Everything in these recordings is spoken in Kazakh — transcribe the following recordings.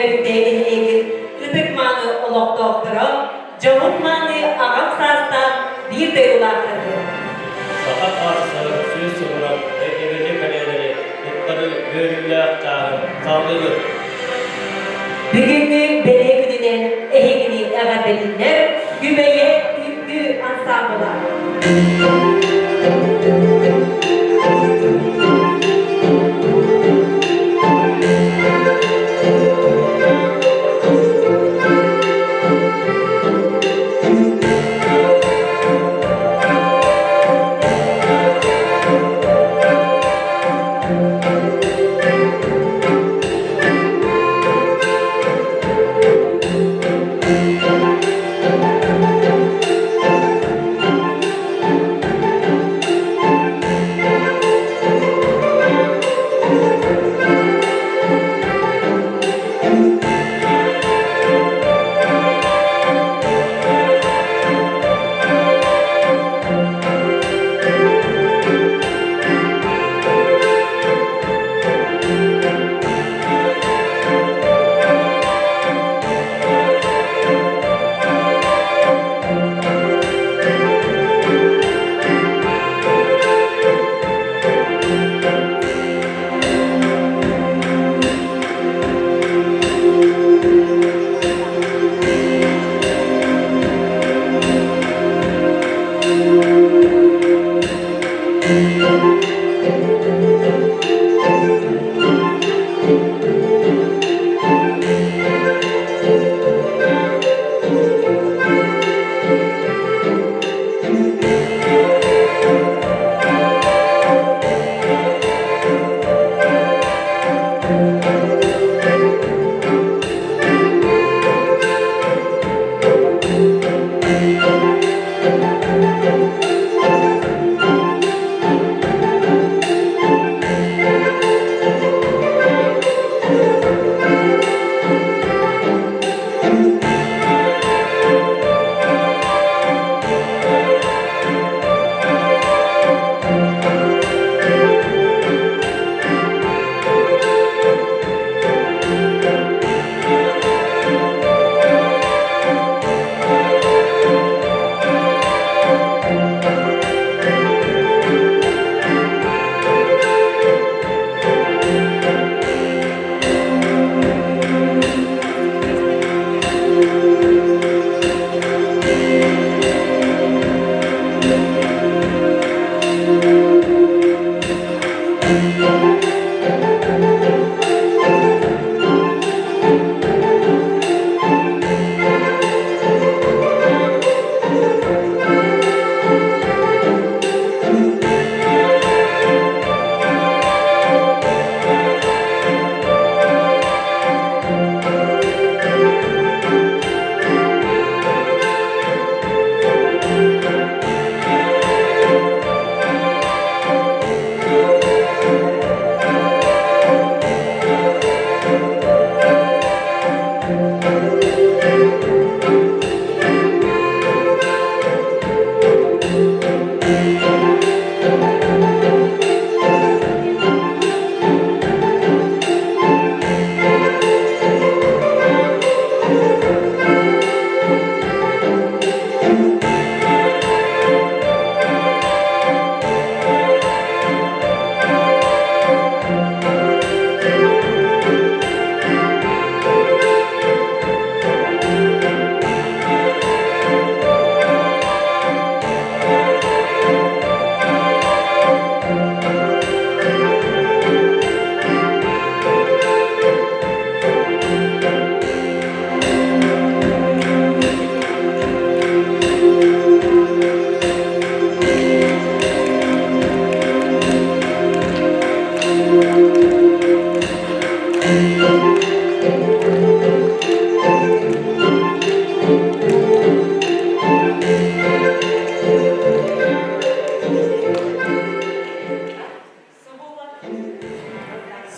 öfkeğinin egin, ıtıkmanı olok doktora, cavutmanı ağam sastan bir de ulaktırdı. Sakat ağrısı, suyu sıvıran, evli kaleleri, mutları bölümle çağırın, saldırır. Bugünkü beleye gününen ehegini eğerdelinler, güveye üppü ansambılar.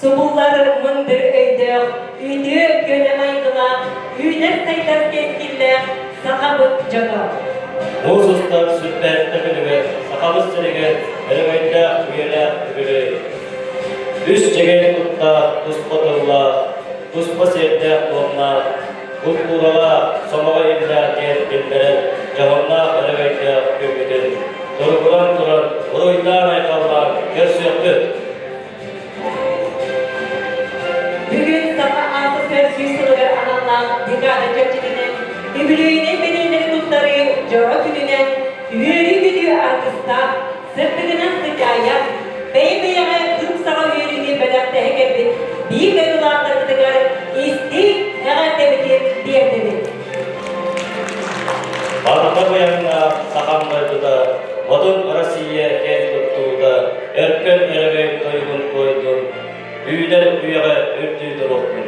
Subulları mındır öydü, üydü gölemaydılar, üyler sayılar keskinler, sahabık cadı. Mususlar sütler tepelime, sakamız sürege, elemente üyeler üyeleri. Düz çegen kutta, kus kotulla, Uspos evde olma, Kulturala, Somağa illa geldiklere, Cahonna Karabeyde gömüdün. Durgulan duran, Uruydan aykallar, Görsüyöktü. Bugün sabah 6 Persüsülüğü ananlar, Dikade Çöpçiliğinin, Übülüğüne bedenleri tutları, Cevap gününe, Üyeli güdüğü arkasına, Sırtığına sıcaya, Beybeyene tüm sağa üyeliğini belirte hekebi, bir ve duvarlarıdıkları, İsti, Eğer diye dedi. Barıkta bu yanına sakamlaydı da, Odun Arasiye el tuttuğu da, Erken erebe doygun koydun, Büyüler büyüğe örtüydü ruhun.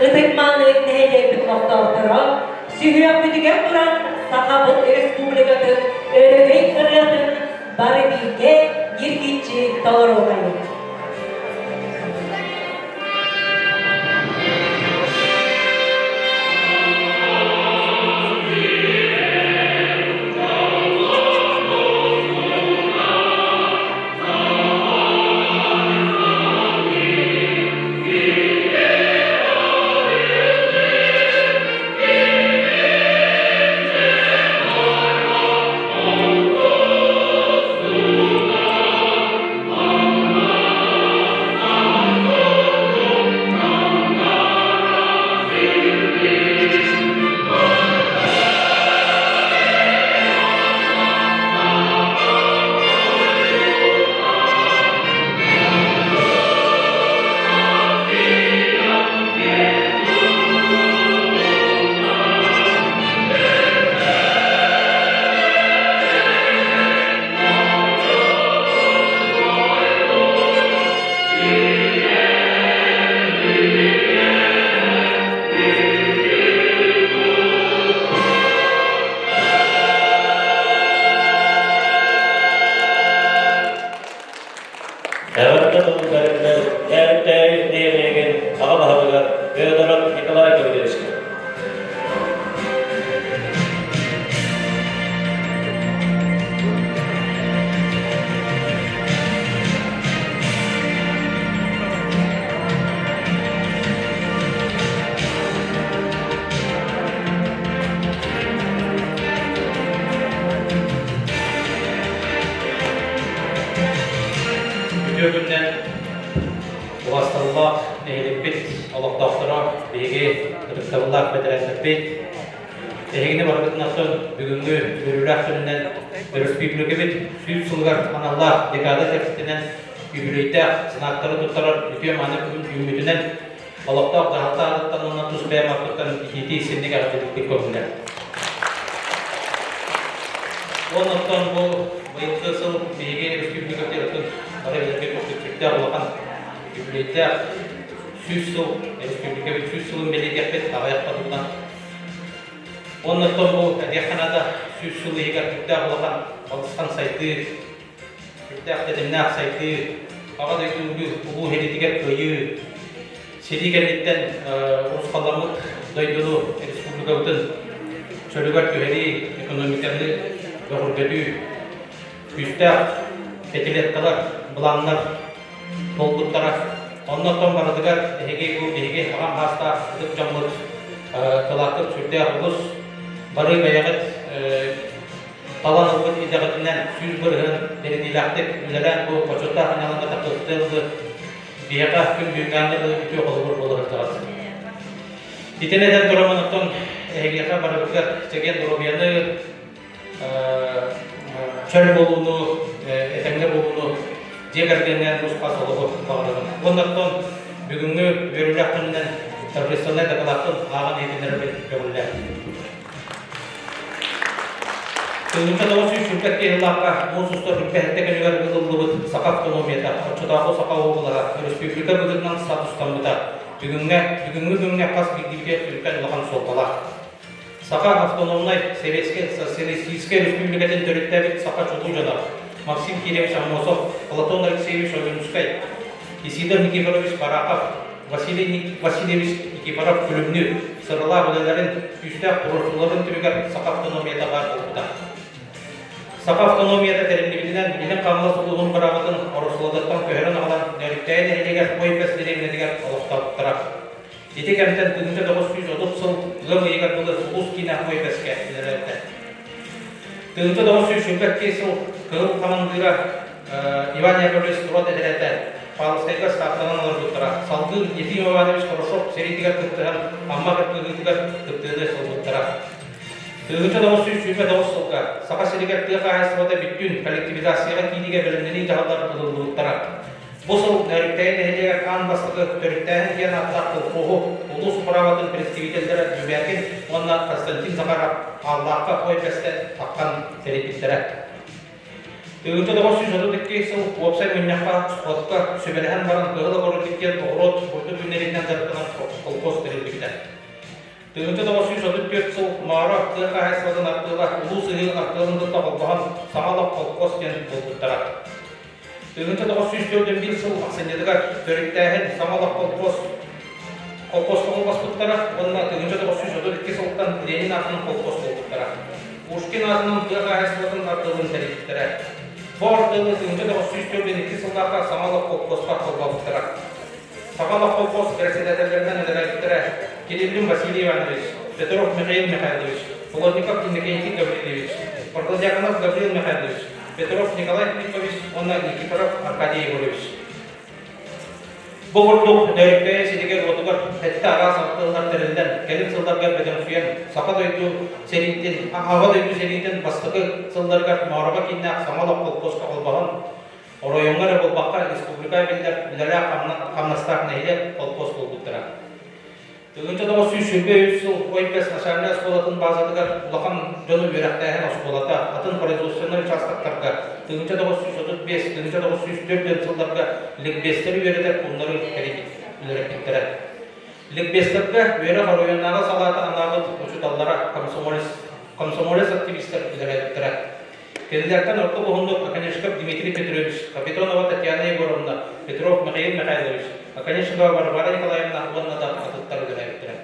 Sıdıkmanlık neheyde bir nokta oturan, Sühüyak müdüge duran, Sahabın Respublikası, Ölübey Kırılatın, Bari bilge, girgitçi, doğru olayı. Evette bulunlarında, evette devregen, ağa bahalıgar, Öğüdarak Nikolay Köyleşki. Günden bu hastalığa eğilip bit, Allah doktora, bilgi, kırıklarlar bedelenler bit. Ehine varlıktan sonra bugünkü görüler türünden virüs büyüklüğü bit, süt sılgar analar, dekada tekstinden yübüleyde sınakları tutarar, bütün manı ümüdünden Allah doktora hatta adıttan ondan tuz beyamaklıktan ihiti isimli garantediklik görünler. Ondan bu bayıtlı sıl bilgi Respublika Terapın Arayüzde Türkçe olakan Yübleyde süs sıl Respublika bir süs sılın belediyet havayakta tutan. Ondan bu Yakanada süs sılı higar Türkçe olakan Bakıstan saytı Türkçe akademine saytı Ağada yüzüngü bu helitiger köyü Seri gelmekten Rus kallamık doydulu Respublika bütün Çölügar köyleri ekonomiklerini Doğurgödü Üstte Petiletkalar, Bulanlar, Tolgut taraf Ondan sonra baradıgar Ehege bu ehege ağam hasta Dık camlık Kılakıp sürde ağız Barı bayağıt Talan ılgıt idağıtından Süz bırığın Derin ilahtık Üleren bu koçutta Hanalanda takıltıldı Biyaqa gün büyüngandırdı Ütü olgur olur Diteneden duramanıktan Ehegeqa baradıgar Çeken durubiyanı çöl bolunu, etemler bolunu Cegergenden Ruspas olup bağladım. Ondan bugünkü görüldü hakkından Profesyonel takılaktın ağın edenleri görüldü. Kılınca da olsun şürpetke yıllarla bu usta şürpette kendiler kılıldığı sakaf ekonomiyata, açıdağı sakaf oğullara, Respublika bölümünden statustamıda bugünkü kas bilgiye şürpen olan soltalar. Sakak автономной Советской Социалистической Республикатын төреттәбит Сака Чудужада, Максим Киревич Амосов, Платон Алексеевич Овенускай, Исидор Никифорович Бараков, Василий Васильевич Никифоров Күлімні, Сырыла бүлелерін үсті құрылшыларын түрігер Сака автономияда бар болуда. Сака автономияда тәрімдебедінен елін қаңлы сұлуғын барағытын орысыладықтан көхерін ағалан нөріктәйін әрелегер қойып әсілерімнедігер олықтап тұрап. Ити кемтен 1930 сыл лым егер бұлы ұлыс кина қой бәске білерді. 1900 сыл кығыл қамандыра Иван Яковлевич Турот әділеті Павловскайға стартынан олар бұттыра. Салғы Ефим Иванович Хорошов серитігер күптіған, амма күптігер күптігер сыл бұттыра. 1929 сылға сақа серігер тыға айсыбада бүттін коллективизацияға кейдіге білімдені жағалар ұлылы бұттыра. Бұл сыл нәріктәйін әйдегі қан бастығы төріктәйін кен атылақты қоғы ұлыс құраватын представителдері жүбәкен онына Константин Захаров Аллахқа қой бәсті таққан терепеттері. 1932 сыл Уопсай Мөнняққа сұқотқа сөбеліген баран ғылы ғорытеккен ұғырот ұйты күнерінен жарқынан қолқос терелдікті. 1934 сыл Мара қыға айсыладың артыға ұлы сығыл артығындықта қолбаған сағалық қолқос кен қолқыттыра. 1904 сыл Ақсендедіға төріктәйін сағалық қолқос қолбаспыттыра, онына 1932 сылықтан Ленин атының қолқос қолқыттыра. Ушкин атының қыға айсыладың артығын терелдіктіра. Бұл артығы 1932 сылдаға сағалық қолқосқа қолбаспыттыра. Сағалық қолқос председательдерінен өдірәйттіра Кириллин Василий Иванович, Петров Михаил Михайлович, Полотников Иннокентий Гаврилович, Портодиаконов Гаврил Михайлович, Петров Николай Филиппович, онна Никифоров Аркадий Егорович. Бұл ұрдық дәріккәйе седегер отығыр әтті аға сақтығылар тәрілден, кәлім сылдарғар бәден сүйен, сақат өйді сериттен, ағад өйді сериттен бастығы сылдарғар мағырға кейінақ самалық қолқосқа қолбаған, оройыңғары болбаққа республика білдері қамнастарын әйлеп қолқос қолғыттыра. 1903 сыл ойпес нашарына осқолатын базадығар ұлақан жоны өрәқтәйін осқолата, атын производственный участоктарға 1935-1934 сылдарға ликбестері өредер құлнары әрекеттері. Ликбестерге өрі қаройыннаға салаты анағыд ұшыдаллара комсомолес активистер үлерәдіктері. Кенілерден орты бұғындық Аканешков Дмитрий Петрович, Капитонова Татьяна Егоровна, Петров Михаил Михайлович, Аканешкова Варвара Николаевна Оннада атыттары үлерәдіктері.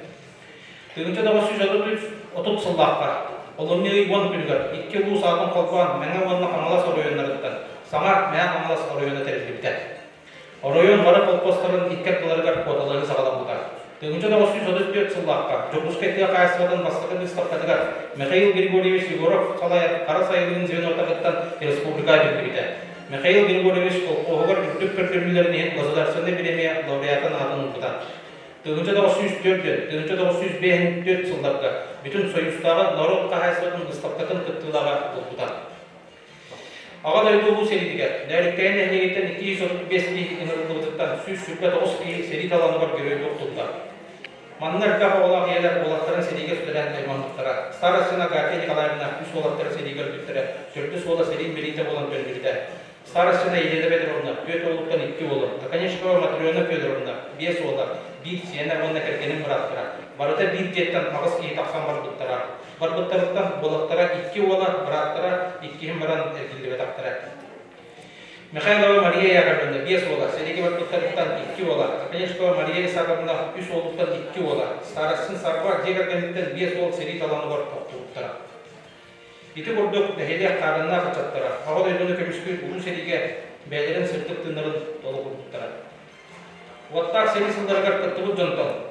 1930 сылдаққа Олымны ұйбон күлгір, 2 ұлу сағын қолпан мәңі онына қамалас оройынларыттан, саңа мәңі қамалас оройыны тәрізлікті. Оройын бары қолпостарын иккер қыларғар қоталығы сағалап бұтар. 1934 сылдаққа Жопускайтыға қайсывадан бастығы выставкадығар Михаил Григорьевич Егоров салайыр қара сайылығын звенотағыттан республика білдірді. Михаил Григорьевич қолқоғығыр үттік көркөрмелерінен государственный премия лауреатын адын ұтыдан. 1904 сылдарға бүтін союзтағы народ қағайсыдың ұстаптатын күттілаға ұлғыдан. Ағад өйді бұл серидіге, нәріккәйін әнегеттен 235 инырылдықтан сүз сүрпе 9 сери таланы бар көрөйді ұқтылдар. Маннар қаға олақ елер олақтарын сериге сүлден аймандықтыра. Старосына Гартия Николаевна үс олақтары сериге үлгіттірі, сүрді суола серин берейді болан бөлгірді. Старосына Елена Петровна, 4 олықтан 2 олы. Аканешкова Матриона Федоровна, 5 олы. Bir sene onunla kerkenin bıraktıra. Barıda bir jetten ağız kiyi taksan barbıttara. Barbıttarıktan bolaklara 2 ola bıraktıra, 2 baran erkildiğe taktıra. Mikhailova Maria Yakovlevna 5 ola. Sergi barbıttarıktan 2 ola. Akanyeshkova Maria Isakovna 3 oluktan 2 ola. Starasın sarva jegergenlikten 5 ol seri talanı var toptuktara. Iti kurduk neheliye karınına kaçattıra. Ağol ödünü kömüşkü uzun seriге beylerin sırtık tınırın dolu kurduktara. Оттар сени сылдаргар кыттыбы жонтон.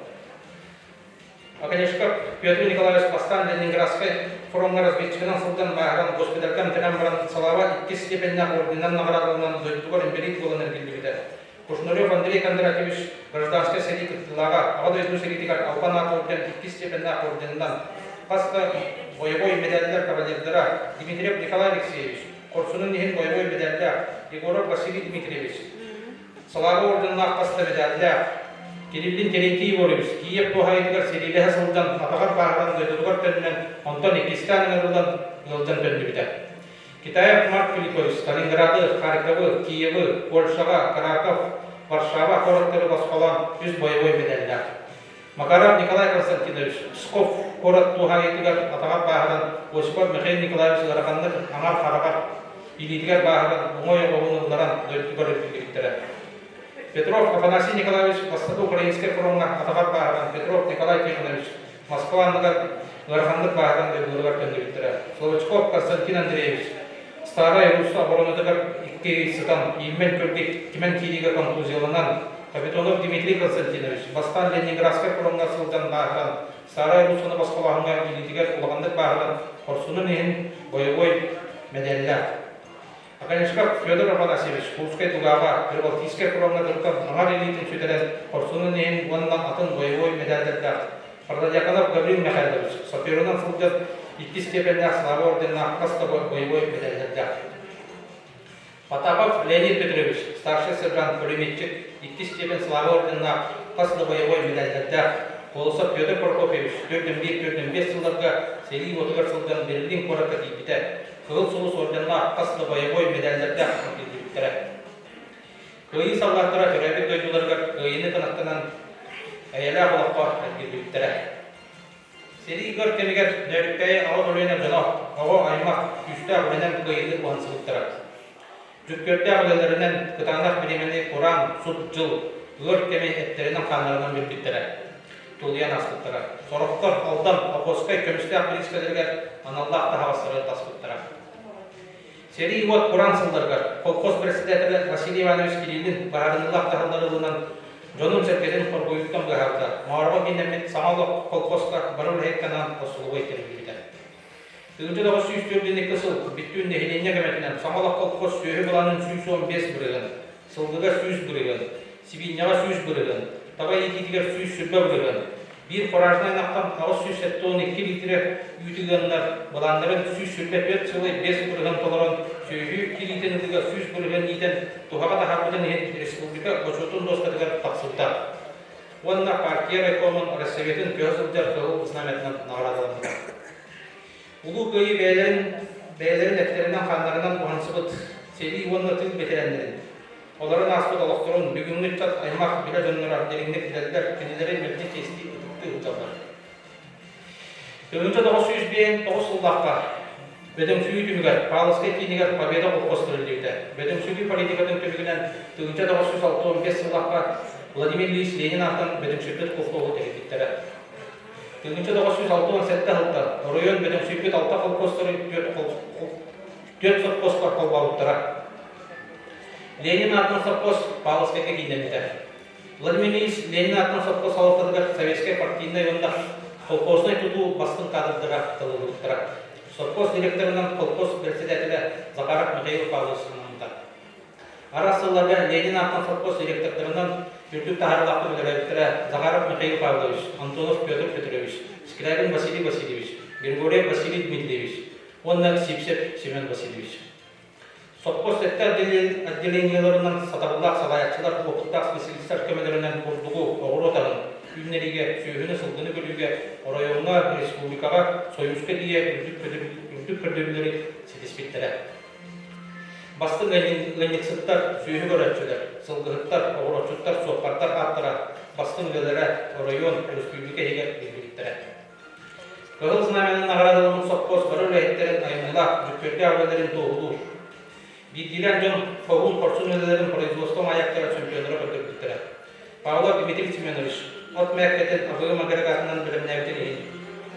Аканешков Петр Николаевич Пастан Ленинградской фронтга разведчигинен сылдан бааран госпиталькан тенен баран салава 2 степеннак ордендан наградалынан зойтугар империт болан эргилдигиде. Кушнарев Андрей Кондратьевич гражданский сери кыттылага агад өйдүү серитигар алпан ак орден 2 степеннак ордендан паста боевой медальдар кавалердера Дмитриев Николай Алексеевич, Корсунун нехин боевой медальдар Егоров Василий Дмитриевич. Салары орденна паста медальдар Кириллин Терентий Егорович, Киев Тухайдыгар серилеге сылдан атагар баардан дөйдүгөр төннен онтон Екистан ырылдан ылдан төннүбүдө. Китаев Марк Филиппович, Сталинграды, Харьковы, Киевы, Польшага, Краков, Варшава короттары баскалан 100 боевой медальдар. Макаров Николай Константинович, Псков корот Тухайдыгар атагар баардан Осипов Михаил Николаевич Зараханды аңар харагар илитигер баардан оңой оғыныларан дөйдүгөр өткүлдүктөрө. Петров Афанасий Николаевич, Востоку Украинской фронта, Атагар Бахаран, Петров Николай Тихонович, Москва Лархандык Бахаран, Белгургар Пендевиктера, Словачков Константин Андреевич, Старая Руссия обороны Икки Сатан, Имен Кыргик, Тимен Кирига контузияланан, Капитонов Дмитрий Константинович, бастан Ленинградская фронтга сылдан баардан, Сарай Русуны басқалағынға илетігер ұлғандық баардан, Корсунын ең боевой медальдар. Аканешков Федор Афанасьевич, Курскай тугава, Прибалтийская фронтга дұртан аңар елейтін сөйтерен, Корсунын ең оннан атын боевой медальдардар. Пардадяканов Гаврил Михайлович, Саперунан сылдан 2 степенде слава ордена Каста боевой медальдардар. Потапов Леонид Петрович, старший сержант-пулеметчик, 2 степень славы ордена Каста боевой медальдардар. Колосов Петр Прокопьевич, 4-1-4-5 жылдарға Сели Отығыр сылдан Берлин қораққа дейбіті. Кығыл сұлыс ордена Каста боевой медальдардар дейбіттірі. Күйі салғаттыра төрәбек дойдуларға күйіні қанаттынан әйелі ағылаққа дейбіттірі. Сели Игорь Кемегер нөріккәйі ауыр өлейнен жана ауы аймақ күшті ағылайнен күйіні қуансылықтыра. Жүккөрді ағылайларынан қытанақ білемені Құран, сұт, жыл, Игорь Кеме әттерінің қанларынан бөлбіттірі. Тулиян аспыттыра. Сорықтар алдан Апоскай көмісті ақпилискалерге аналлақта хавастыры таспыттыра. Сери вот Құран сылдырға колхоз председателі Василий Иванович Кириллин бағарынылақ тағылдарылынан жонын сәркеден қорғойыттан ғағалда. Мағарба генемет самалық колхозға барыл хейтканан қосылуы етерілді. 1904 кысыл биттүүн нехиленне кеметинен самалық колхоз сөйі бұланын 115 бірігін, сылдыға 100 бірігін, Сибинняға 100 бірігін, Табай ететігер 100 сүрбі бірігін, бір қоражнай нақтан 612 литрі үйтігінлер, бұландарын 100 сүрбе 5 сылы 5 бірігін толырын, сөйі килитінігіға 100 бірігін етін тұғаға да харбыдың республика көшетін достатығар тақсылдар. Онына партия райкомын Россоветін көзілдер қылу ұзнаметінен нағырадылымды. Улу көйі бәйлерін әттерінен қандарынан ұғансыбыт, сели онына тыл бетерендерін. Оларын аспыд олықтырын бүгінгі чат аймақ біле жонлар ардеріңдік білдер кенелері мәдіне тести үтікті ұталар. 1909 жылдаққа бөдің сүйі түмігер, Павловскай кейінігер победа қолқостырылдейді. Бөдің сүйі политикатын түмігінен 1965 жылдаққа Владимир Ильич Ленин атын бөдің сүйпет қолқоғы тәрекеттері. 1967 жылда район бөдің сүйпет алта қолқостыры 4 сотқосқа қолбауыттыра. Ленин атын совхоз Павловскайға кейінемді. Владимир Ильич Ленин атын совхоз алықтыдығыр советская партийный онда колхозной туду бастың қадырдыға тылығыттыра. Совхоз директорынан колхоз председателі Захаров Михаил Павлович'ныңда. Арасыларға Ленин атын совхоз директорларынан үрдік тағарлақты білдірәбіттірі Захаров Михаил Павлович, Антонов Петр Петрович, Скрябин Василий Васильевич, Григорьев Василий Дмитриевич, онда Сипсеп Семен Васильевич. Совхоз отделенияларынан сатабылақ салаятчылар, оқыттақ специалистер көмелерінен құрдығы оғыр отағын, үйінеріге, сүйіні сылғыны бөліге, орайуына, республикаға, сойымызға дейе үрдік көрдебілері сетеспеттері. Бастың ләндексіттар, сүйі көрәтшілер, сылғығыттар, оғыр отчыттар, соққартар аттыра, бастың ләлері, орайуын, республика егер белгіліктері. Қығыл знаменің ағарадылымын совхоз барыр ләйеттерін аймыла, жүктерде ағаларын тоғылу. Биддилен жон фогун корсун өлелерин производством аяктара чемпиондары көтөрүлдүктүр. Павлов Дмитрий Семенович, от меккетен абыгым агрегатынан билимнебитин.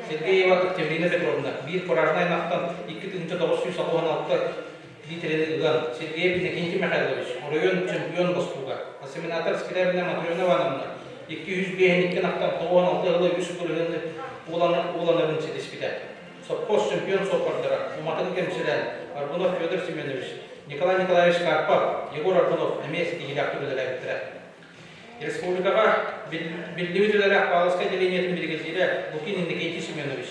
Сергеева Екатерина Петровна, бир поражнай нактан 2996 литрени ыган. Сергеев Иннокентий Михайлович, район чемпион баскуга. Ассиминатор Скрябина Матриона Ивановна, 202 нактан 96 ылы үш көргөнү уланырын чедеспиде. Совхоз чемпион сопардыра, Уматын кемчилен, Арбунов Федор Семенович, Николай Николаевич Карпов, Егор Арбунов, Амес и Еляктуры. Республикаға Белдевителер Павловская делениетін біргезілі Лукин Иннокентий Семенович,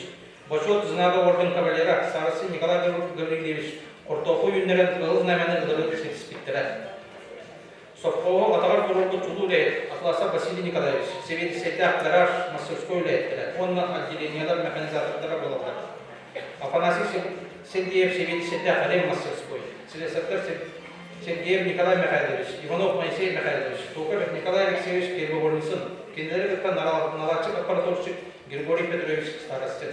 Бочет знага орден кавалера Сарасы Николай Гаврилевич, Кортоқу юннерен ылыз намені ылыры сетіспеттірі. Совхоғы атағар құрылғы чудуле Атласа Василий Николаевич, Севет Сетяк Гараж мастерской үлеттірі, оннан отделениялар механизатордары болалар. Афанасий Сергеев Севет Сетяк Алем мастерской, Селесаттар Сергеев Николай Михайлович, Иванов Моисей Михайлович, Токарев Николай Алексеевич Кельбогорнисын, Кенделер наладчик аппаратурщик Григорий Петрович Старостин.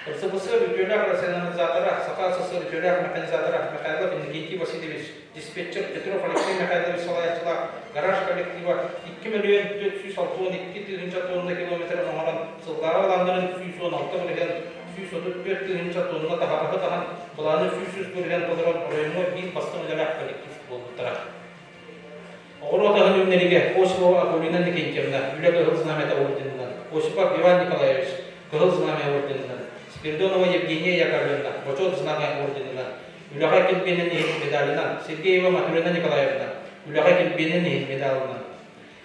РСБС регулярных рационализатора, Сахарсовский регулярных механизатора Михайлов Иннокентий Васильевич, диспетчер Петров Алексей Михайлович Салаевичла, гараж коллектива 2 миллион 462 тонна километр номеран сылдары аландарын 116 миллион 134 тонна тағапы таған бұланы 100 көрген бұлырын орайымы бейін бастың үлелер коллектив болуыттыра. Оғыротағын өмнеріге Осипова Акулинан Никентьевна, Юлия Кыгылзнамета орденынан, Осипов Иван Николаевич, Кыгылзнамя орденынан, Спиридонова Евгения Яковлевна, Бочот Знамя орденынан, Юлия Кельбенен медалынан, Сергеева Матулина Николаевна, Юлия Кельбенен медалынан,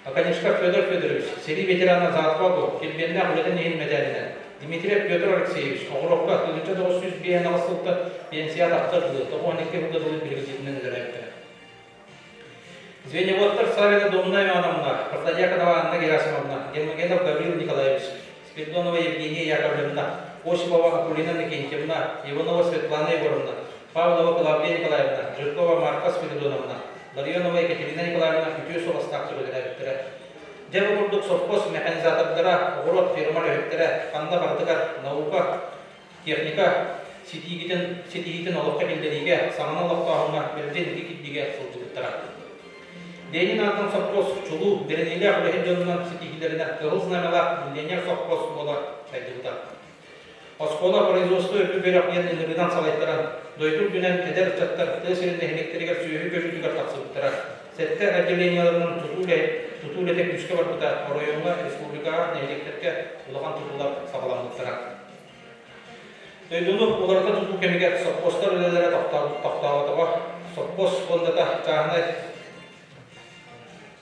Аканишков Федор Федорович, Сери ветерана Заатвагу, Кельбенна Улетен медалынан, Дмитриев Петр Алексеевич, Оғыровка 1900 бейін алысылықты пенсия тақтырды, 12 жылда бұл белгісетінен зәрәйіпті. Звеньеводтар Савина Домна Ивановна, Протодьяконова Анна Герасимовна, Гермогенов Гаврил Николаевич, Спиридонова Евгения Яковлевна, Осипова Акулина Никентьевна, Иванова Светлана Егоровна, Павлова Клавдия Николаевна, Жиркова Марка Спиридоновна, Ларионова Екатерина Николаевна, Кутюсова Стактыры Герабиттері. Дебі күрдік совхоз механизатордара, ғұрот фирма лөйттері, қанда бардығар, наука, техника, сетигитін олыққа келдеріге, самана олықтағына берден кекілдіге сылжығыттыра. Ленин атын совхоз чулу, беренелі құлығын жонынан сетигілеріне қығылзнамела миллионер совхоз бола шайдығыда. Оскола производство өпі берек ерін үрінан салайттыран, дойтур дүнен әдер ұчаттар, тәсірінде электригер сүйі көжілігер тақсыбыттыра. Сәтті отделенияларының tutulete güçke var bu da Orayonga Respublika neyliklerke ulağan tutullar sağlamlıktıra. Döydünlük olarında tutul kemiger soppostar ülelere taktağıtıға, soppos onda da çağınay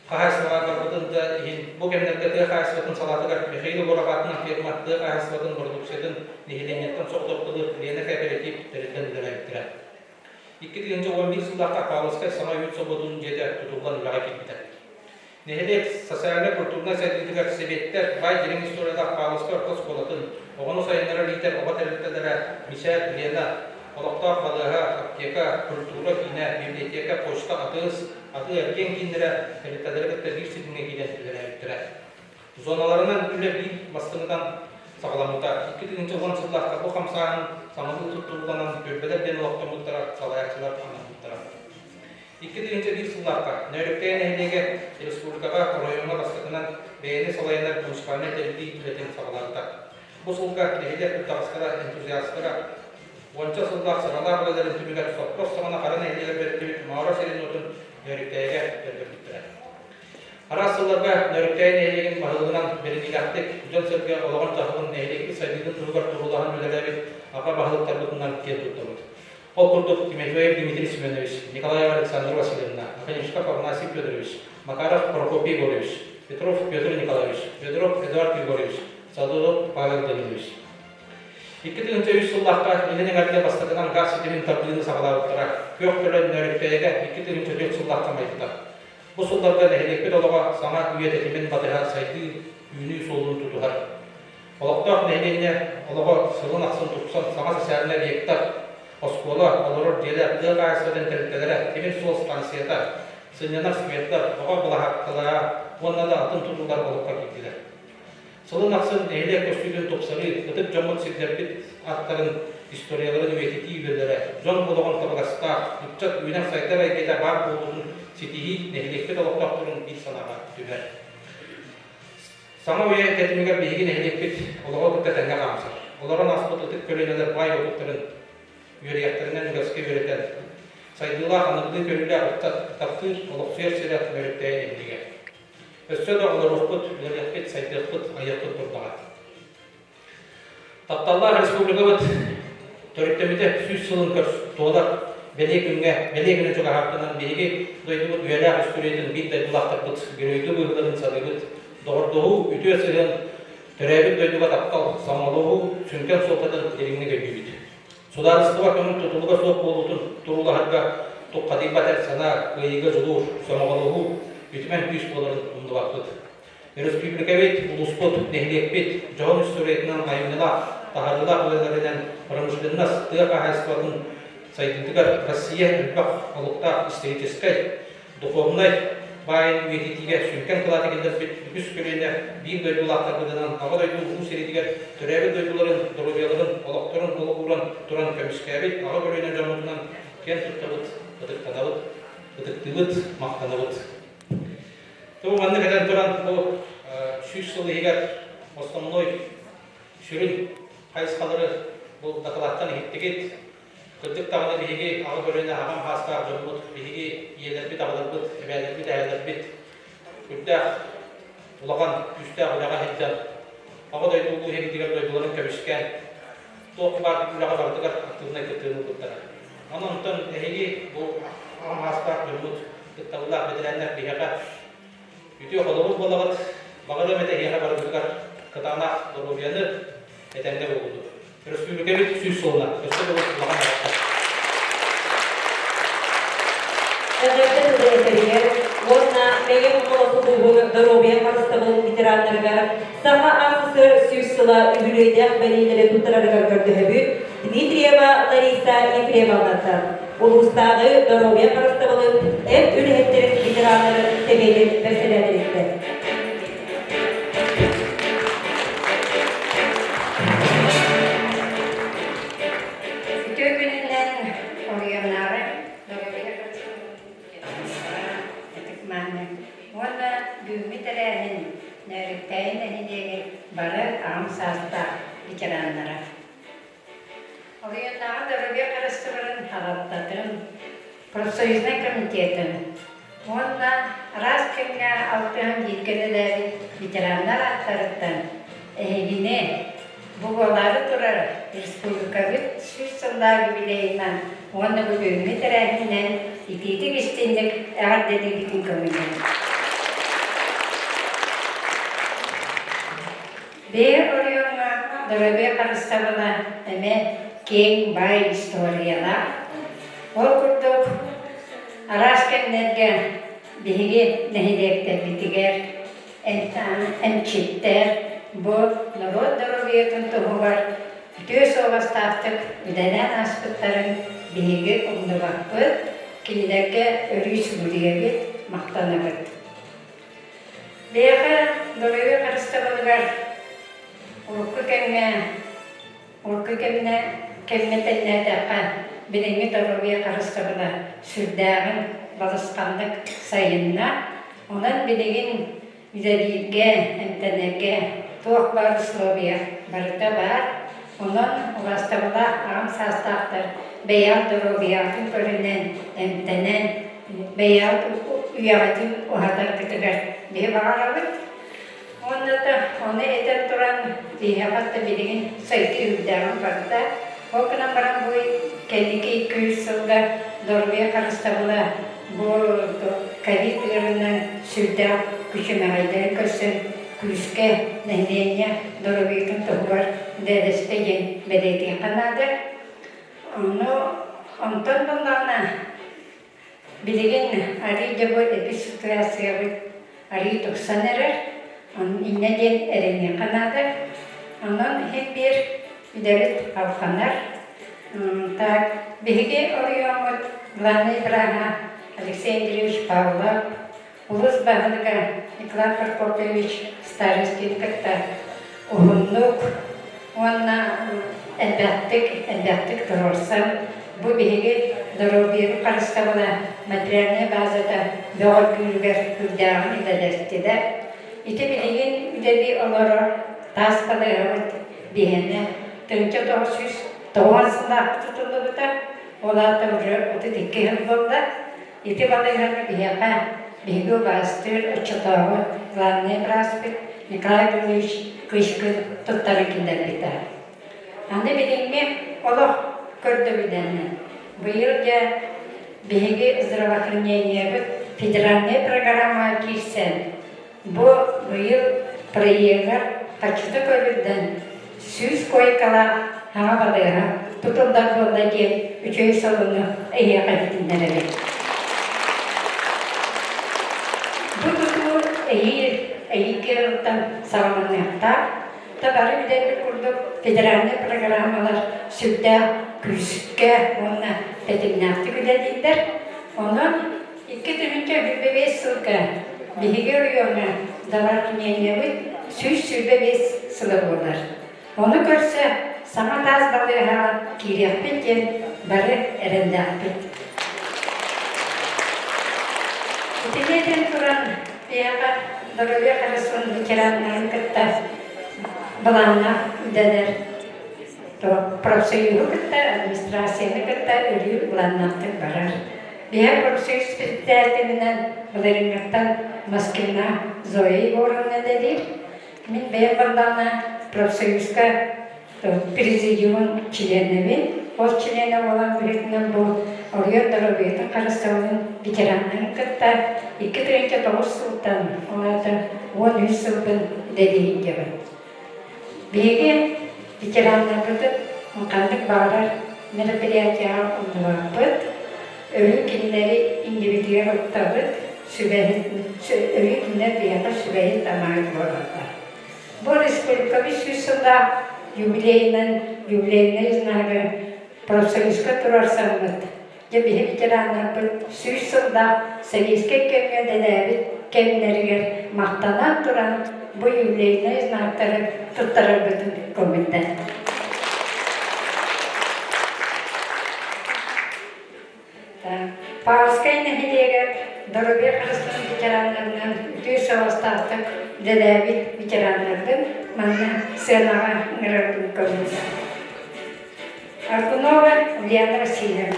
қағайсыға қарбыдында bu kemlerde tığ қағайсыvatın salatıgar Mихаил Горағатының firma tığ қағайсыватын продуксиядан нехеленеттен соқтоқтылы Лена кооператив тәрілден дәрәйттірі. 2011 жылдаққа Павловскай сама үйт сободының жеді тұтылған үліға кетті. Нехелек социальный культурный сәділдігер себеттер бай жерің историяда Павловскай орқыз болатын. Оғыны сайынлары литер оға тәрілдері Мишель, Лена, Олықтақ балыға, аптека, культура кейіне, библиотека, почта, аты әркен кейіндері тәрілдері кәттергер сетіңе кейден тілері әйттірі. Зоналарынан үлі бір бастыңыдан сағаламыда 2010 жылдаққа бұл қамсағын самылы тұттылғанан көрбелер ден олықтымыттыра салаяқшылар анамыттыра. 2001 жылдаққа нөріктен әйнеге республикаға районға басқатынан бәйіні салайынар күншқаны тәрілді үлетін сағаларда. Бұл жылға нәйдер күттағысқара энтузиастыра 10 жылдақ сыралар білдерін түмігер соқпос сағына қаран әйнегер берді маура серен отын нөріктәйге бердірдіктірі. Арасыларға нөріктәйін әйлеген бағылығынан берінігақтек күден сөрге олағын тағылын әйлекі сайдығын тұрғар тұрғылағын білдерәбет апа бағылықтар бұтынан кен тұттымыд. Ол күрдік Тимофеев Дмитрий Семенович, Николаев Александр Васильевна, Аканишков Афанасий Федорович, Макаров Прокопий Егорович, Петров Петр Николаевич, Федоров Эдуард Егорович, Садылов Павел Данилович. 2003 жылдаққа еленің әрге бастырған газ сетемін тартылыны сағалауыттыра, көк төлін нөріктәйге 2004 жылдаққа майдыда. Бұл жылдарда нәхелекпет олыға саңа үйететімен батыға сайды үйіні солуын тұтығар. Олықтақ нәхеленіне олыға сылын ақсын тұқсан саңа сәсәріне бектар, Оскола, олырыр желер, дұқ айсыдың тәріттелері, темен сол станцияда, сыненар сметтар, оға бұлағақтылыға, онына да атын тұтылдар олыққа кеттілер. Сылын ақсын нәхелек көстүйдің тұпсары, ұтып жомыт сеттербет аттарын историяларын өйтеті үйгелері, жон болуған табыласта, үтчат үйнен сайттар әйкеде бар болудың сетихи нәхелекпет олықтақ тұрын бір санаға түбер. Сама өйе тәтімігер бейгі нәхелекпет олыға күтті тәңге қамсыр. Оларын аспыт ұтып көлінелер бай отықтырын үйерияқтарынан үгәске өретен. Сайдыла анырды көлілі ақтапты олық сүйер сират өреттәйін әмдіге. Өссө да олар оқпыт, үйерияқпет, сайдықпыт, аяқпыт бұрдаға. Тапталлар республика бұд төріктемеде сүз сылын көрс тоғдар белегіні жүгі ақтынан береге дойды бұд үйелі үстіретін бейді бұлақтар бұд гөрейді бұғыларын сады бұд доғырдығы үті өсірген төрәбіт дойдыға таптал самалығы сүнкен солтадан еріңіне көйгі бұд. Сударыстыға көмір тұтылыға соқ болудың тұрулағарға тұққадың бәтер сана көйігі жылуыр, сөмағалығы үтімен күйіс боларын ұмдывақтыд. Республика бет, ұлыспыт, нәхлекпет, жоғын үстіретінен айымнела, тағарыла қылыларынан промышленнас тыға қағайсыпатын сайдындығар Россия үлпақ олықта историческай, духовнай, байын өйтетіге сүнкен қылаты келдер бүкіс көлейіне бір дойдулақтар бұдынан аға дойдул ұл середігер түрәбі дойдуларын, дұрубияларын, олықтарын, олығыран тұран көміскәбет аға көлейіне жамытынан кен тұттабыт, бұдықтанабыт, бұдықтыбыт, мақтанабыт. Тұғы ғанды кәден тұран бұл 3 жыл егер основной шүрін қайыс қалары бұл дақылаттан еттігет Kırdık tağını bihi ağı bölüne ağam hasta jolmut bihi yeler bit ağlar bit ebeler bit aylar bit. Kürtü ulağan üstü ağlağa hidden. Ağı da ulu hem diğer duyguların köbüşken. Toq var ulağa bardıgar aktığına kırtığını kurtar. Ondan ehli bu ağam hasta jolmut kıttavlar bedirenler bihaga. Ütü oğlumuz bolağıt bağırım ete hiyaga bardıgar kıtağına doğruyanı etende oldu. Respublika bir süs oluna. Özellikle de eteriye, onunla benim olası Dorobiya Marıstav'ın veteranlarına saha asısı süsüla übülüydek belirleri tutararak gördüğü Dmitriyeva Larisa Yefremova anlattı. Ulustağı Dorobiya Marıstav'ın hep ülhetlerin veteranları temeli meselelerinde. Veteranlara. Oraya Dorobiya karıştırmanın halatladığım Profsoyuzna komitetin. Onda Raskınga altın yetkileri veteranlar aktarıttan evine buğaları durar Respublika'yı süs yıllar jubileyinden onda bu bölümü tarafından ititik istendik ağır dediğin komitetin. Bir oraya Dorobiya karıştırmana eme keng bay istoriyalar. O kurduk Araşkenlerge bihigi nehidekte bitiger ençitter bu narod Dorobiyatın tohu var. Töz oğastaftık üdenen aspıtların bihigi umdu bakpıt kilideke örgüs budiyabit maqtanabıt. Beyaqa Dorobiya karıştırmalıgar Orku kemmetenler dağın birinci Dorobiya karıştırmalı sürdağın balıskanlık sayınna onun bilgin üzerige emtenege tuğuk var Sloviya barıda var onun ulaştırmalı ağım sastaktır beyaz Dorobiyatın körünen emtenen beyaz üyatın uhatar kıtıgar bir bağırabıt. Onda da onu eden duran dihabatta bilgin sayıtı üldağın barıda o kınambaran bu kendiki 200 yılda Dorobiya karıştırmalı bu kayıtlarından sürdağ küçümeğileri kösün küske nehneye Dorobiya'nın tohuvar dedesteğin bedeti kanadır. Onu ondan bundan bilgin arıca bu episituasya bu arı 90 erer. Onun inneden ereni kanadır. Onun hep bir devlet halkanar. Tak bilgi oraya Главный Брага Алексей Андреевич Павлов, Улус Багалга Николай Прокопьевич Старостин как-то Угуннук, он elbettik durursan bu bilgi Dorobiya karıştırmalı materyalne bazada doğal gülger güldağın ilerlettiler. İti bilgin üdedi olarak taspalı dihene tınca 990'da tutuldu da ola da o tiki yılda iti balaylar biyaqa bigo bastır açıtağı Главный Праспит Николай Ильич Кышкы tuttarıkinden biter. Anne bilimi Allah gördü bidenle. Bu yılda bilgi здравоохранения federalne programa girsen bu yıl projeler kaçtı körüden süs koykala hava balayra tutuldak yoldaki üçüncü salonu iyi kayıtınları. Bu tutu iyi kırıldan savunmakta. Tabarı bir de kurduk federalne programalar sütte küske ona petimnakti güledikler. Onun iki dönünce bir bebeği sılka bilgi yoluna davar kinyenevi süs bebeği sılı bulurlar. Onu görse sana taz balığa kiriyapetken barı erendakpet. İtileden turan biyağa Dorobiya karışın veteranların kıtta balanlar üdeler. то профсоюзу кытта, администрацияны кытта өрү уланнаттык барар. Бия профсоюз председателинен былырыңаттан Москвина Зоя Егоровна дедир. Мен бия бардана профсоюзка президиумын членевин. Ол члене olan biletinen bu Oriyon Dorobiyetin Karasav'ın veteranların kıtta 2009 yıldan onlardan 13 yıldan dediğin gibi. Bege veteranlarımızın mukandık bağlar merhabalıya olmalıdır. Ölü günleri individüel oktavıt, ölü günler bir yana sübehit damarı olurlar. Bu Respublika bir süsünde юбилейный знагы профсоюзга турарсамыт. Жеби ветерандар бир сүйүс жылда советский кемгенденебит кемнеригер мактанан туран бу юбилейный знактары туттарабытын көмүндө. Павловская нехидегер Дорогие Красный ветеранlarından tüy savaştattık dedebit veteranlardan bana senağa nırırdım konuda. Arkunova Ульяна Васильевна.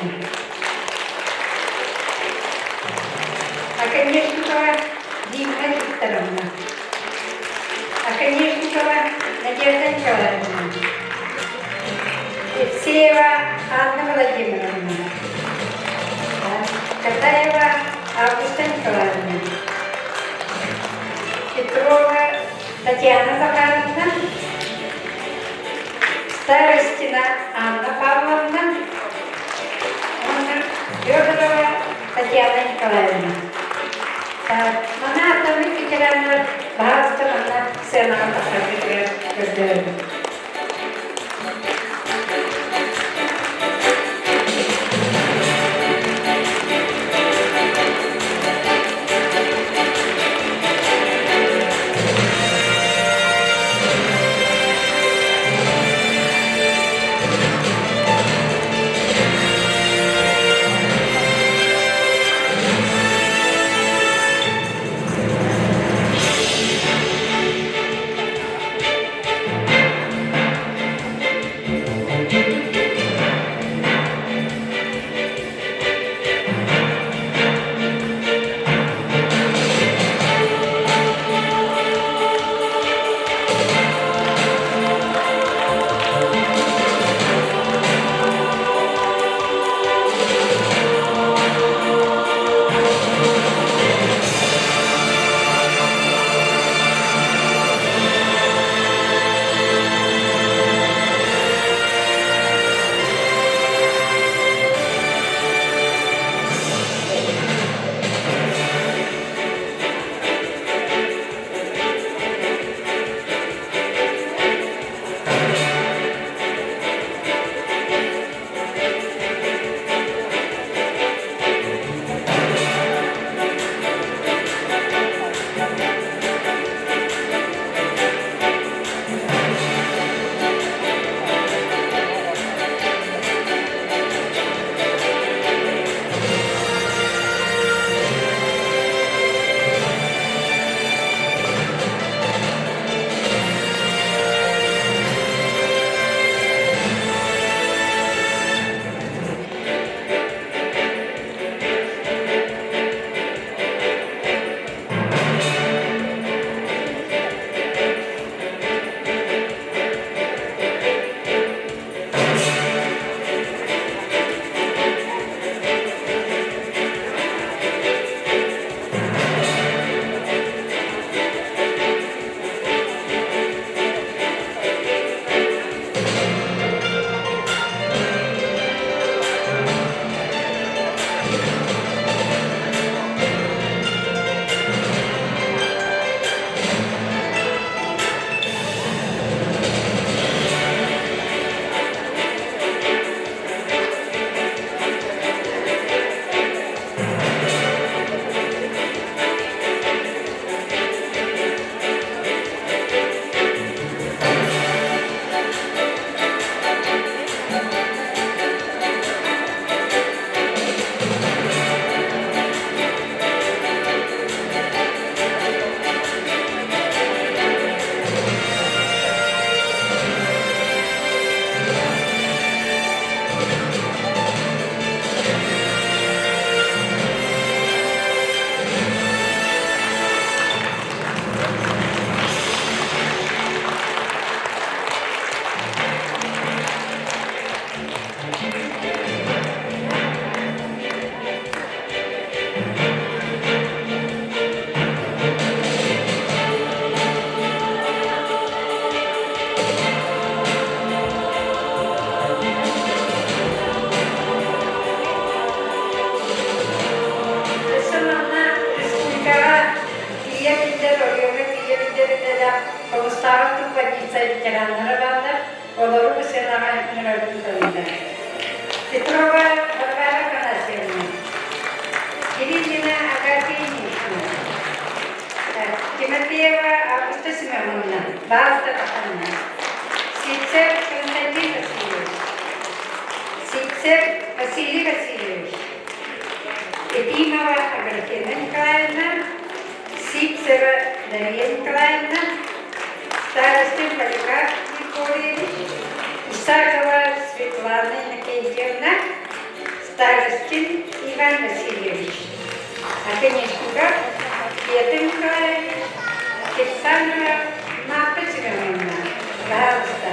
Аконечникова Дина Викторовна. Аконечникова Надежда Николаевна. Евсеева Анна Владимировна. Катаева Августа Николаевна. Петрова Татьяна Захаровна. Старостина Анна Павловна. Федорова Татьяна Николаевна. Мана атомик ветеранlar bazılarına senağa takdir gösterdi. Саха Мирабитовна. Петрова Варвара Панасьевна. Кириллина Агафья Ильинична. Тимофеева Августа Семеновна. Баста Анна. Ситцев Константин Васильевич. Ситцев Василий Васильевич. Ефимова Аграфена Николаевна. Ситцева Дарья Николаевна. Старостин Поликарп Григорьевич. Исакова Светлана Иннокентьевна. Старостин Иван Васильевич. Оконечников Петр Николаевич. Александрова Марта Семеновна. Пожалуйста.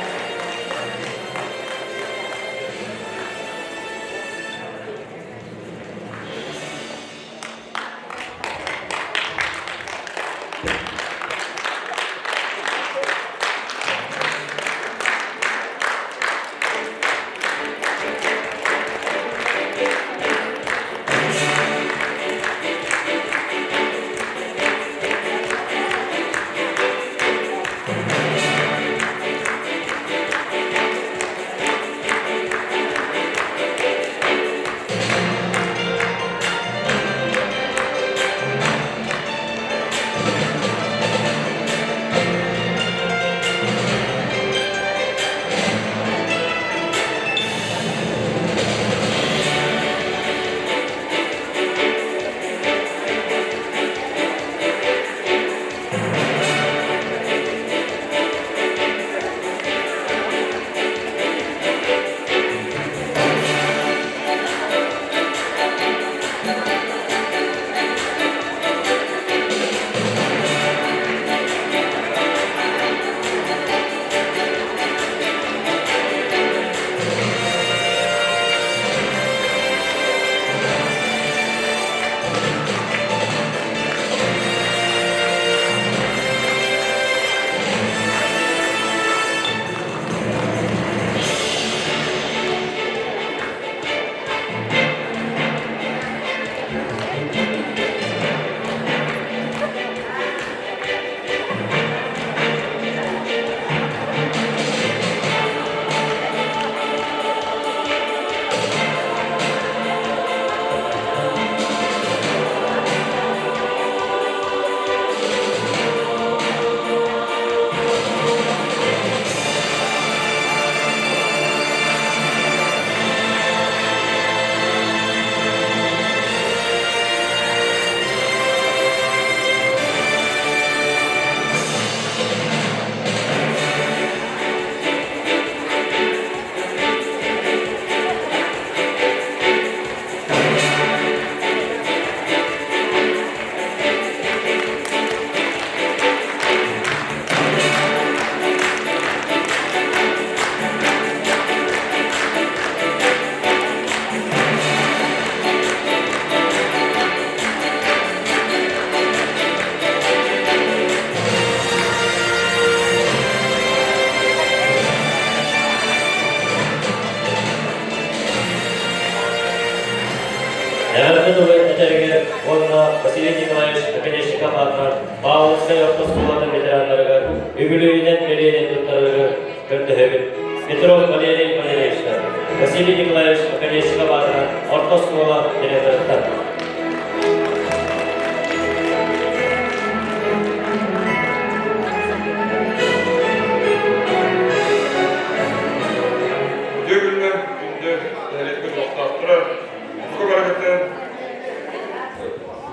Новые этерге онна Василий Николаевич Оконечников атынан Павловская автосколатын ветеранларыга үгүлүүнен белейнен туттарыгы көрдөһөгүн Петров Валерий Валерьевичтер Василий Николаевич Оконечников атынан автоскола директорыттар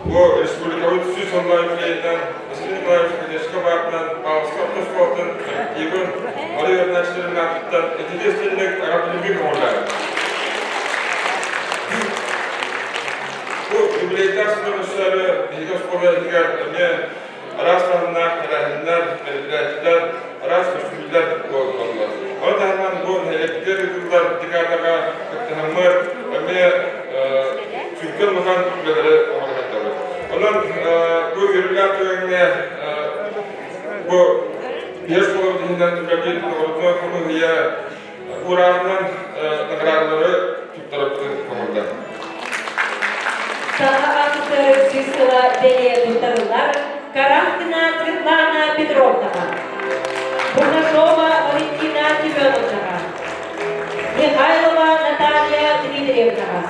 Bu Respublikalık Süs Online Play'den Vasilis Nikolaevich Okonyechnikov atынан Pavlovskiy автоспортын егін али öğrencilerin atından etideslerinin Arap-Bilgi konuları. Bu jubileyler sınırlıları Bilgi Spor'a edilgen Araslanlar, Terahimler, Belediyeler, Aras Müslümiler konular. O da hemen bu helikler yıllar dikkatlere kıttıhamlar ve Türkler bakan ülkeleri ortakları. Onun bu yürürler törenine bu yaş kolumduğundan ülkeleri doğrultuğuna konuya uğrağından nagradları tuttarıptı konuda. Saha atıkları Süskala Deliye tutarılar, Karantina Svetlana Petrovna, Бурнашова Валентина Семеновна, Михайлова Наталья Дмитриевна,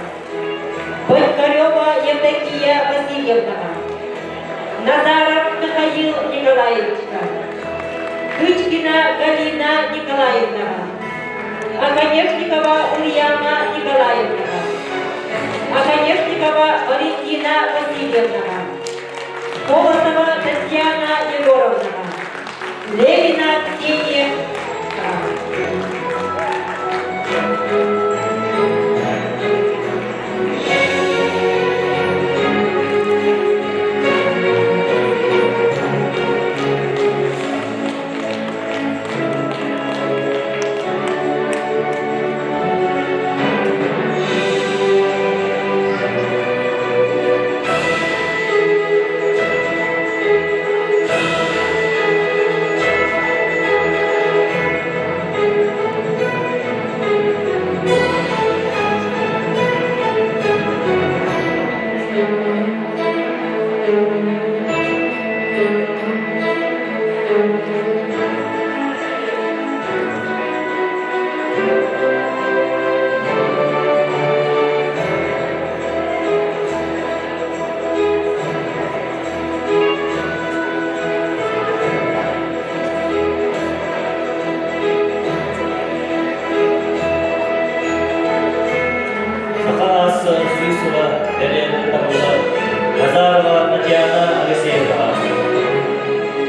Бочкарева Евдокия Васильевна, Назаров Михаил Николаевич, Кычкина Галина Николаевна, Оконечникова Ульяна Николаевна, Оконечникова Валентина Васильевна, Колосова Татьяна Егоровна, Левина Ксения.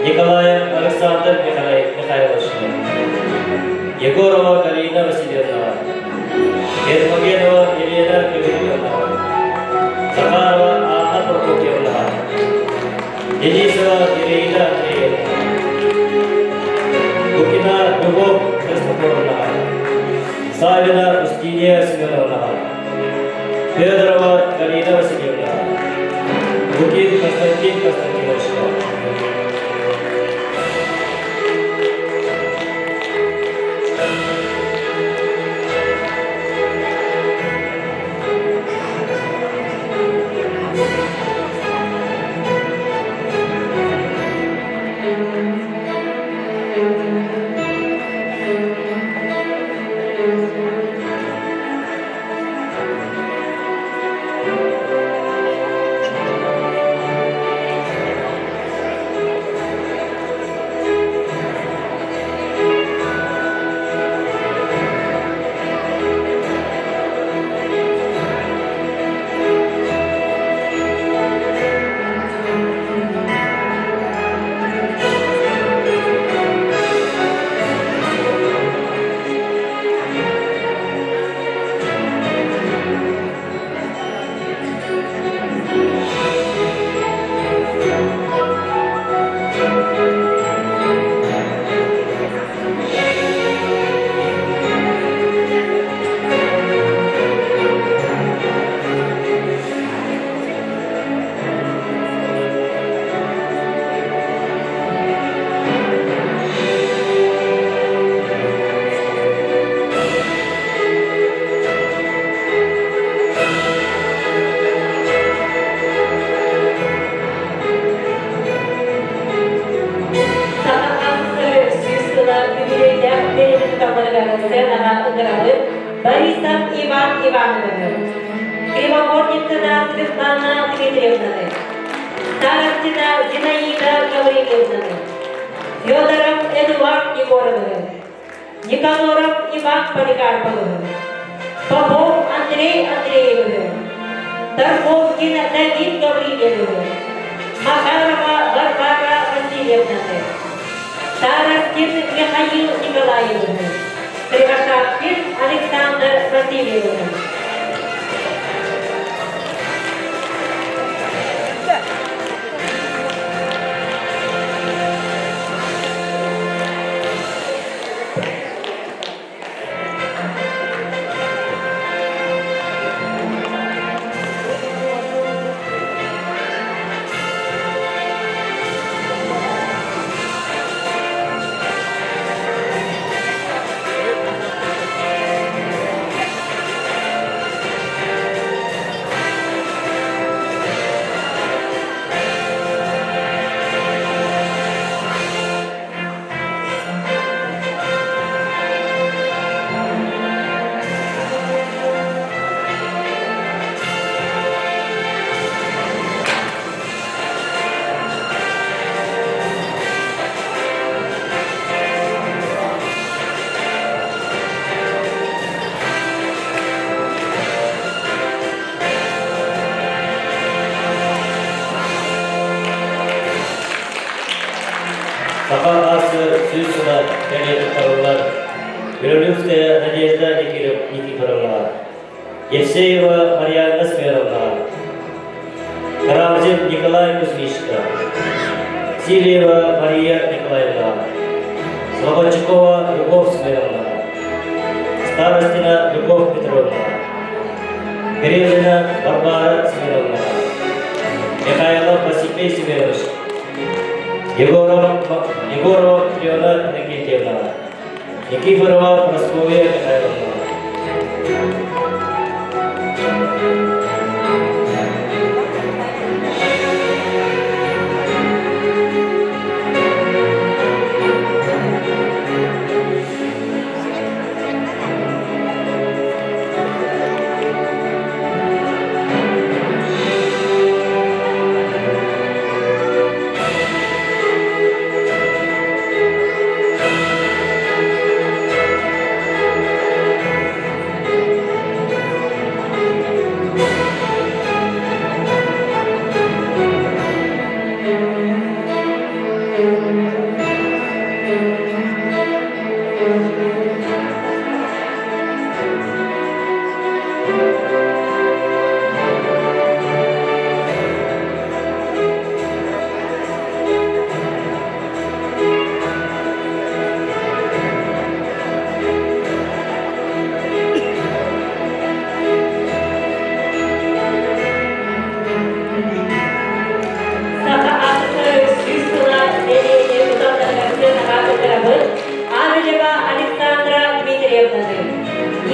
Николаев Александр Михайлович, Егорова Галина Васильевна, Ермогенова Елена Григорьевна, Захарова Анна Прокопьевна, Денисова Ирина Андреевна, Лукина Любовь Христофоровна, Савина Устинья Семеновна, Федорова Галина Васильевна, Лукин Константин Константинович. Борисов Иван Иванович, Кривоморницына Светлана Дмитриевна, Старостина Зинаида Гавриловна, Федоров Эдуард Егорович, Никаноров Иван Поликарпович, Попов Андрей Андреевич, Тарковкин Давид Гаврилович, Макарова Варвара Васильевна, Старостин Михаил Николаевич, Кривошапкин Александр Васильевич. Саха асы Сюсуна Кенеты Карулар, Белорусская Надежда Никифоровна, Евсеева Марьяна Смировна, Карамзин Николай Кузьмичка, Сильева Мария Николаевна, Слободчукова Любовь Смировна, Старостина Любовь Петровна, Кириллина Барбара Смировна, Михайлов Василий Семенович, Егорова Фриона Никитьевна, Никифорова Прасковья Михайловна.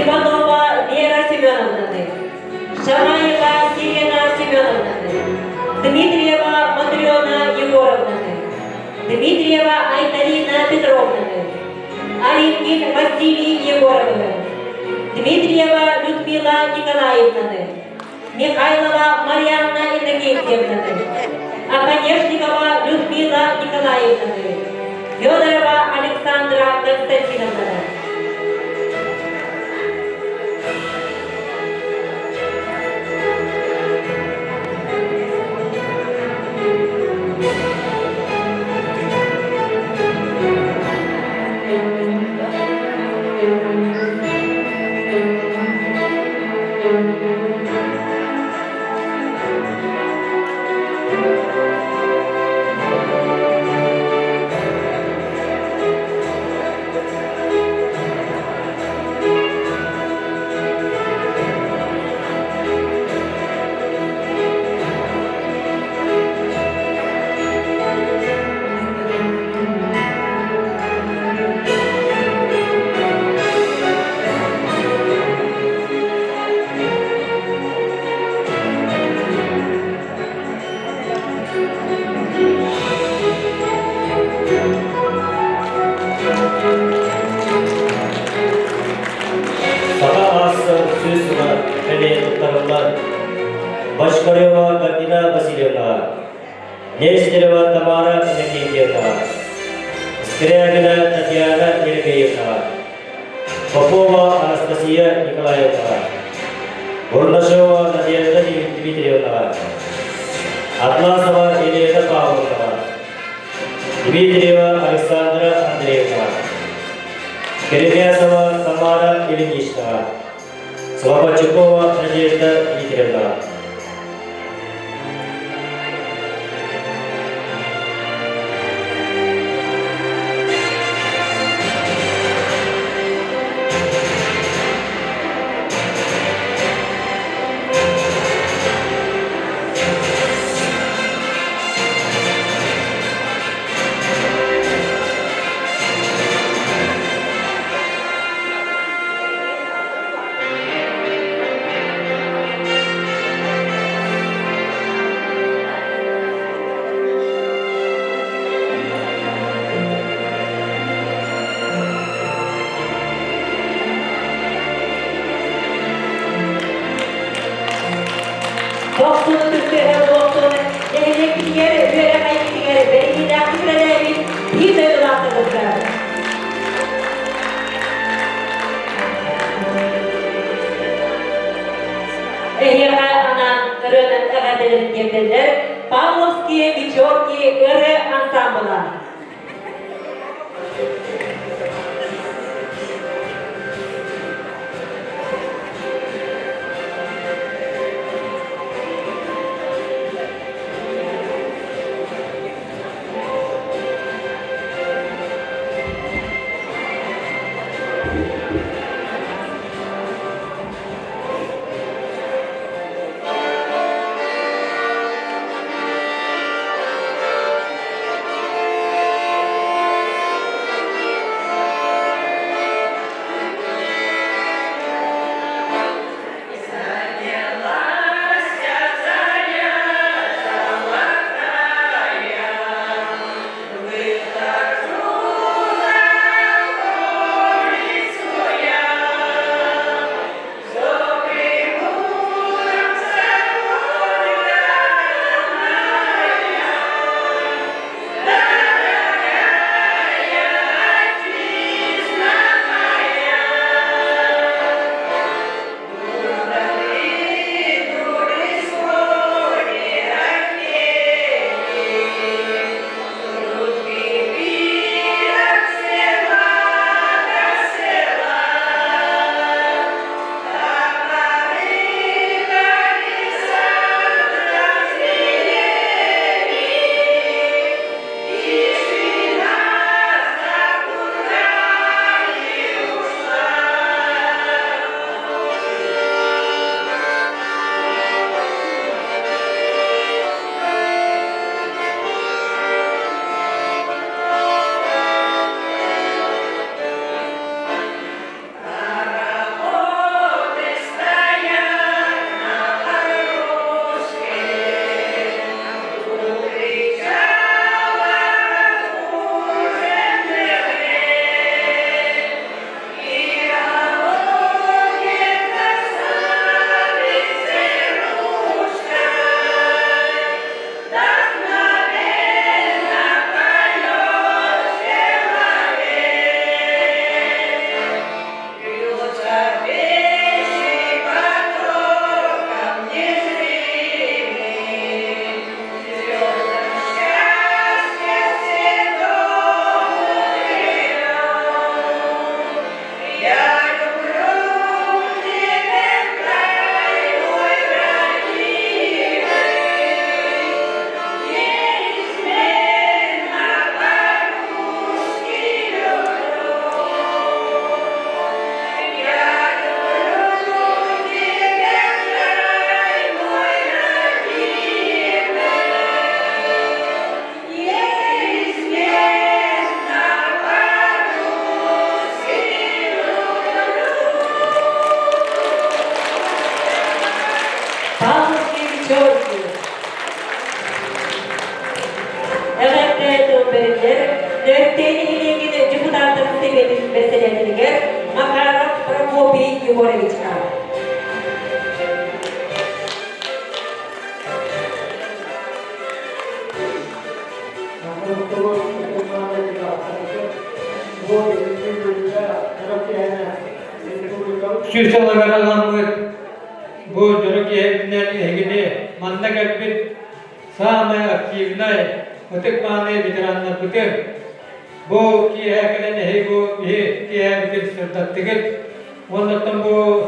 Иванова Вера Семеновна, Шамаева Елена Семеновна, Дмитриева Матрена Егоровна, Дмитриева Айталина Петровна, Алинкин Василий Егоровна, Дмитриева Людмила Николаевна, Михайлова Марьяна Иннокентьевна, Оконешникова Людмила Николаевна, Федорова Александра Константиновна. Башкарева Галина Васильевна, Нестерова Тамара Никитьевна, Скрягина Татьяна Елисеевна, Попова Анастасия Николаевна, Бурнашева Надежда Дмитриевна, Атласова Елена Павловна, Дмитриева Александра Андреевна, Керемясова Тамара Ильинична, Слободчукова Надежда Дмитриевна. Doktorun Türkiye'de doktorun gelecek yeri, üyelemeyik yeri, belki de aktiflenemeyiz, bir de ılattırdıklar. Ehirha anan ırının ıgadirin geldiler, Pavlovskiye, Вечерки, ırı ansambılar. George. Evet, değerli Nöbetini ilgili депутаттық себебін мәселелерге Макаров Прокопий Егоровичқа. Bu jörük evinden egini manna gelbit samay aktivnay ötek mane bitiranlar bitir. Bu ki hekelen bu ki bitir sırdattıgıt. Ondan bu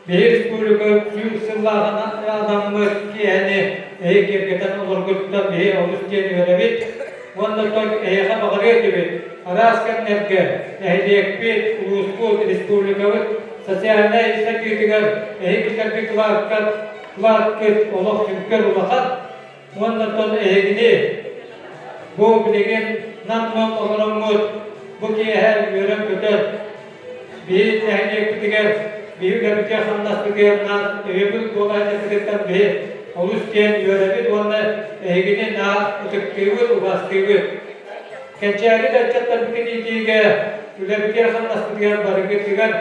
bir Respublika Sülsüllah'ın adamımız ki yani gergeten olurguttan bir oluştuğunu verebit. Ondan eğe bağırıyor gibi. Araskan nerge ehliyek ulusal Respublika'yı sosyalne istekliğinden bir kıvakkat oluk tümkür olarak ondan eğini bu bilgin namlum olurumuz bu ki her yörüm kötü bir ehliyek bitiger bir gabıca handas bitiger öbür kolayca bitirten bir oluştuğun yörebit ondan eğini na utıkkıvı ubastıvı Kençeri de çatlar bitin itiğe üle bir handas bitiger barıgıtıgar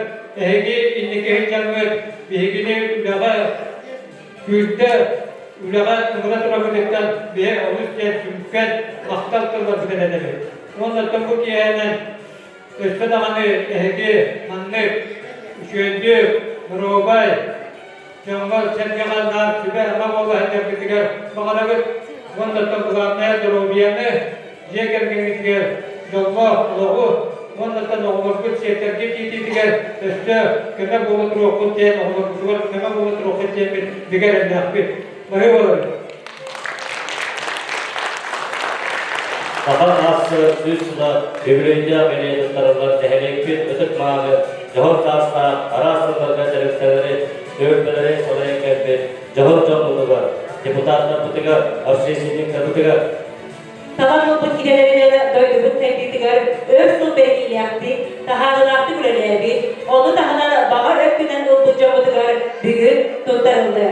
Ehegi indiki canlı behegini ulağa yüzde ulağa ımıra durabilirken bir oluşken tümken mahtal kılmak üzere. Ondan bu ki yani östedağını ehegi manlık şöndü robay canval çengeğanlar sübe ama ola hedef bitiger mağarabı ondan kulağına dorobiyanı jegergen bitiger canval oğu Ondan oğlum şeylerce gittiler. İşte kime bulut ruhun diye oğlum kime bulut ruhun diye bir diğer bir ne olur? Fakat aslı süsla birbirine belirli taraflar tehlike bir ötük malı cevap tasla arasında gazetecileri dövmeleri solayın gibi cevap canlılar deputatlar butiga arşivinin kabutiga Tamam bu kidelerine doyduğu tehditler örsül belirleyakti, tahalılaktı gülelerdi, onu tahalar bağır öpküden olduğu camıdılar bugün tutarıldı.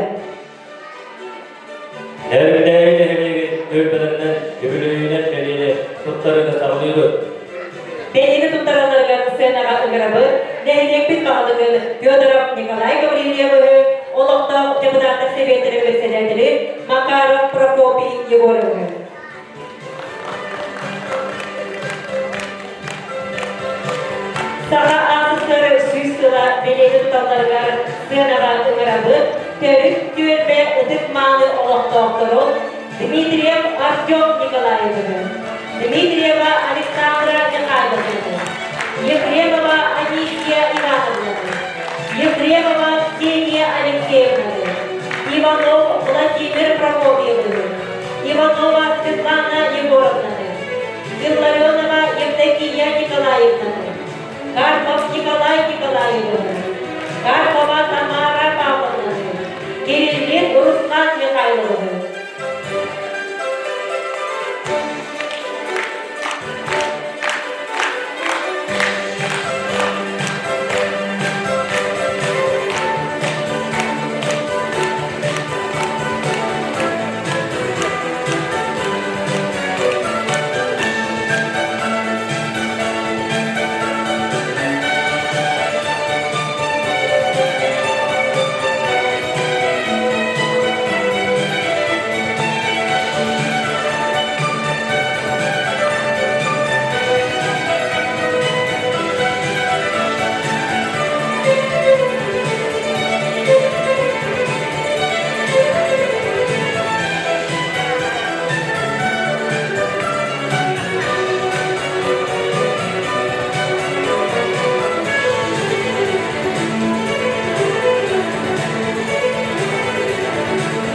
Her bir değerli heleği dövmelerinden öbürlüğüne belirli tutlarını sağlıyordu. Belirli tutarılırlar Senağa Igrabı, Nehlek bir bağlığı Fyodorov Nikolay Gavrilyev'ı, Olukta deputatlık sebepleri meseleleri Makarov Prokopy Yegorov'ı. Saha ağızları süsüla belirli tutamlarına Senağa Igrabı, Törük, Tüyün ve Itıkmanı Oluk Doktoru Dmitriyev Artyom Nikolayev'ı, Dmitriyeva Aleksandra Mikhailovna'yı, Yefremova Anisiya Ivanovna'yı, Yefremova Kseniya Alexeyevna'yı, Ivanov Vladimir Prokopyev'ı, Ivanova Svetlana Yegorovna'yı, Illarionova Yevdokiya Nikolayevna'yı, Karpov Nikolay Nikolayev'ı, Karpova Tamara Pavlovna'yı, Kirillin Ruslan Mikhailov'ı,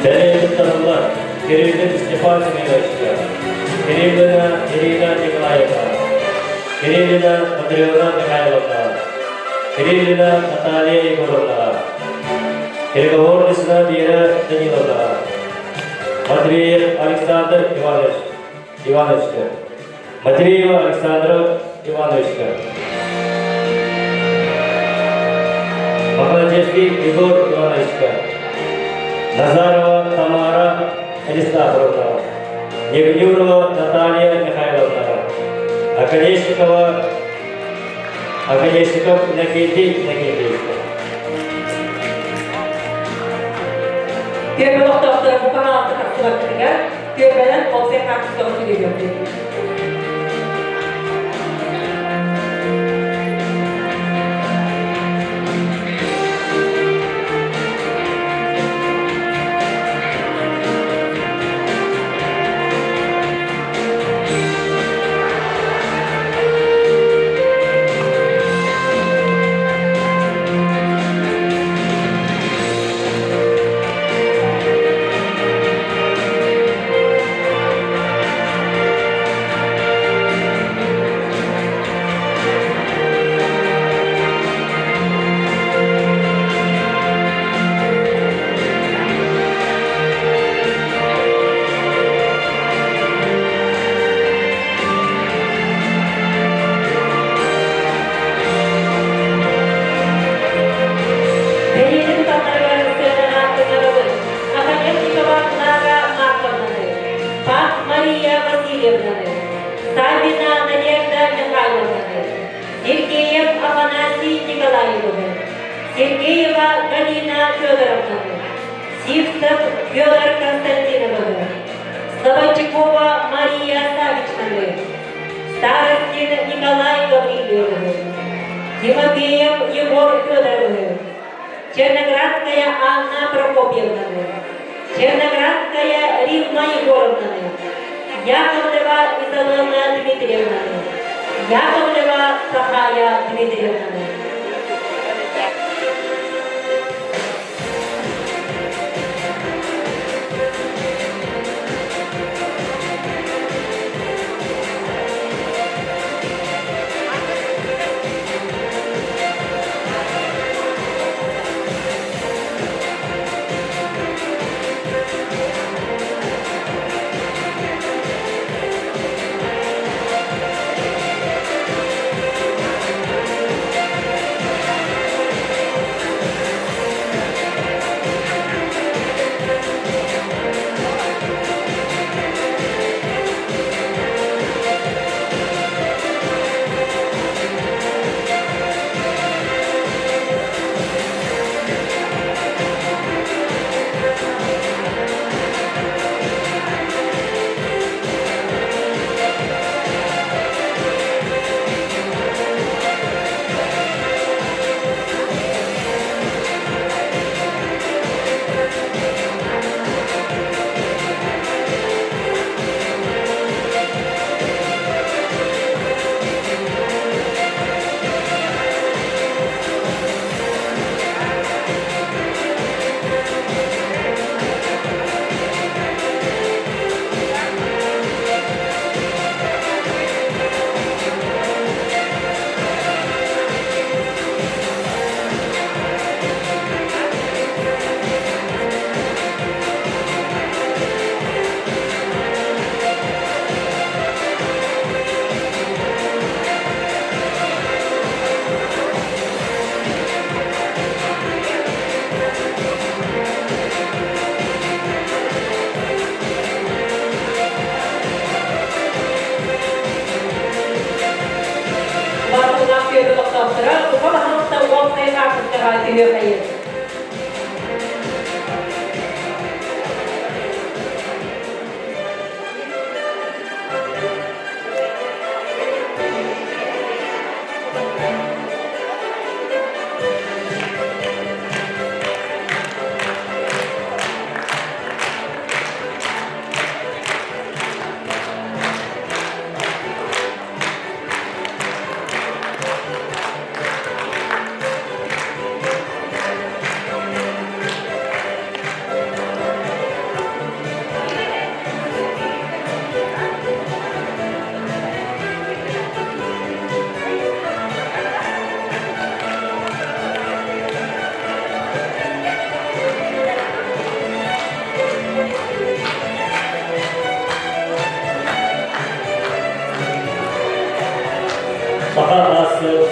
Belirli tanımlar, Kirillin istifa etmeye Kirillina Irina Nikolayevna, Kirillina Andreyevna Mikhailovna, Kirillina Natalia Yegorovna, Kirgovornisna Vera Danilovna, Matveyev Alexander Ivanovich, Matveyev Alexander Ivanovich, Makalachevsky Igor Ivanovich, Nazarova Tamara Станиславовна, Невнюрова Наталья Михайловна, Оконечников Иннокентий Иннокентьевич. Köprü noktaları bu kanalda katılmaktadır. Köprüden olsa karşısında geliyor. Савина Надежда Михайловна, Сергеев Афанасий Николаевна, Сергеева Галина Федоровна, Сивцев Федор Константиновна, Слободчикова Мария Савична, Старостин Николай Гавриловна, Тимофеев Егор Федоровна, Черноградская Анна Прокопьевна, Черноградская Римма Егоровна, Яковлева Изолона Дмитриевна, Яковлева Сахая Дмитриевна.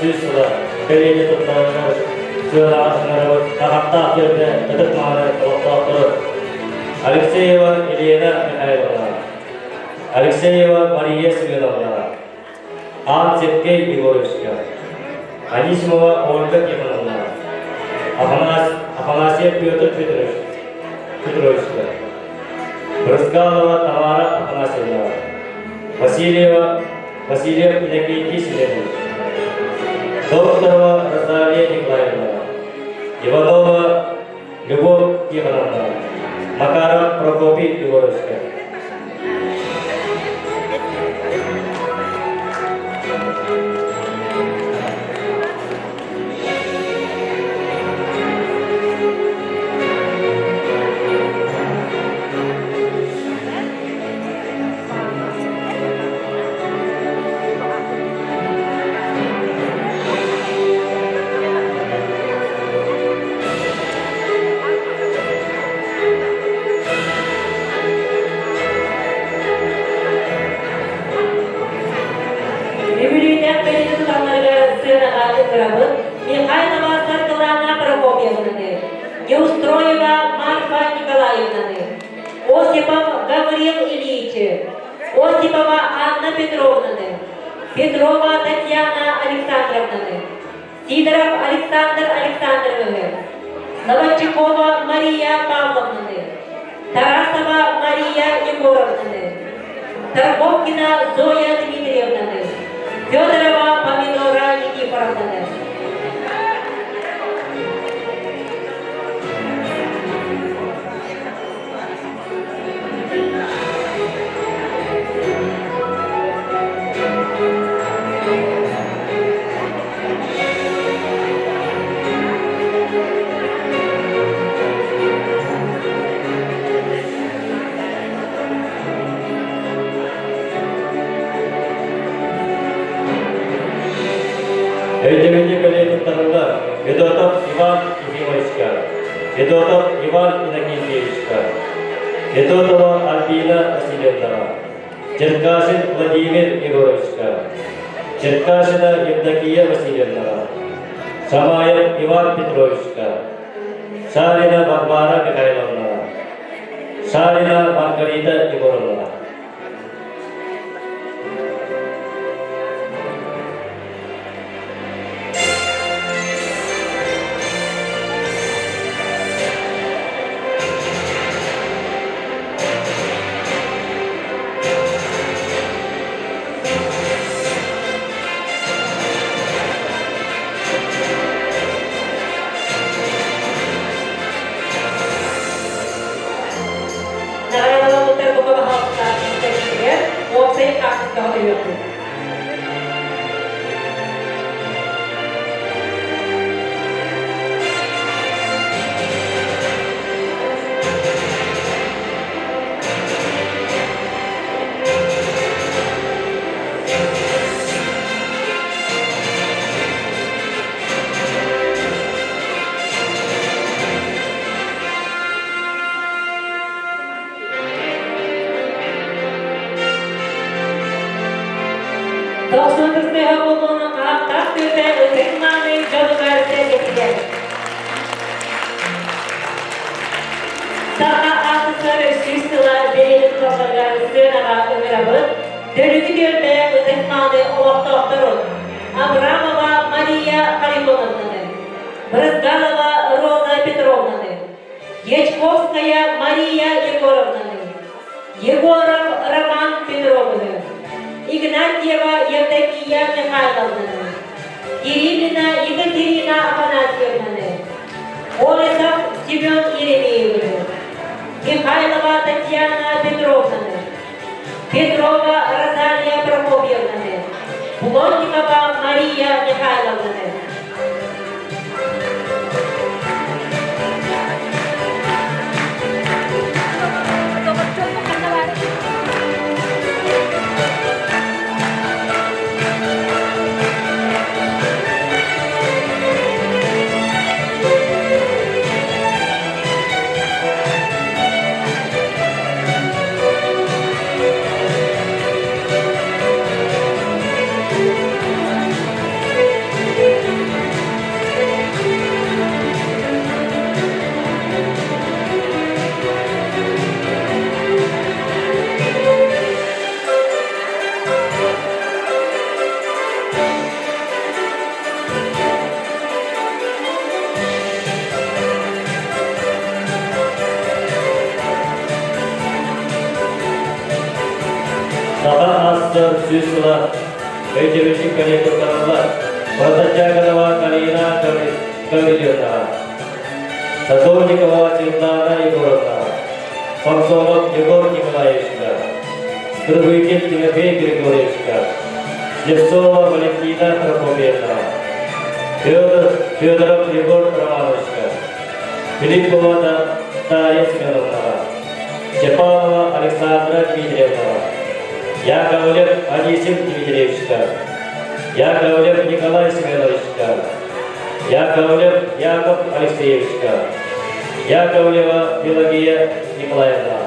Süsüler, belediye tutlarını, sığır ağaçları, tahakta akirde, ıdık mağara, kolakta oturup, Алексеева Елена Михайловна, Алексеева Мария Семеновна, Ан Сергей Егоровичка, Анисимова Ольга Ивановна, Афанасьев Петр Петровичка, Брызгалова Тамара Афанасьевна, Васильев Иннокентий Семенович, Докторова Розалия Николаевна, Иванова Любовь Ивановна, Макаров Прокопий Егоровичка. Юбилейден бeri tutanlarga sığınağa ıkırabı, Михайлова Саркалана Прокопьевнаны, Неустроева Марфа Николаевнаны, Осипов Гаврил Ильич, Осипова Анна Петровнаны, Петрова Татьяна Александровнаны, Сидоров Александр Александровны, Новочекова Мария Павловнаны, Тарасова Мария Егоровнаны, Тарковкина Зоя Дмитриевнаны, Федорова Помидора Никифоровнаны. Öğretmenlik öğretmenlerinde Fedotov Ivan Ефимовичка, Fedotov Ivan Иннокентьевичка, Fedotova Albina Васильевна, Черкашин Владимир Егоровичка, Черкашина Евдокия Васильевна, Шамаев Иван Петровичка, Шарина Варвара Михайловна, Шарина Маргарита Егоровна. Абрамова Мария Харитоновна, Брызгалова Роза Петровна, Ячковская Мария Егоровна, Егоров Роман Петровна, Игнатьева Евдокия Михайловна, Кириллина Екатерина Афанасьевна, Олесов Семен Еремеевна, Михайлова Татьяна Петровна, Петрова Розалия Прокопьевна, Плотникова Мария Михайловна. Master Susula, Vejavishik Kanyakutarala, Patajakarava Kalina Kalidiyota, Saturnikava Chindana Igorota, Samsonov Yegor Nikolaevska, Skruvikit Timofey Grigorevska, Slevsova Valentina Prokopievna, Fyodorov Yegor Romanovska, Filipova Darya Smenovna, Stepanova Alexandra Dmitrievna, Яковлев Анисим Дмитриевичка, Яковлев Николай Семеновичка, Яковлев Яков Алексеевичка, Яковлева Пелагия Николаевна.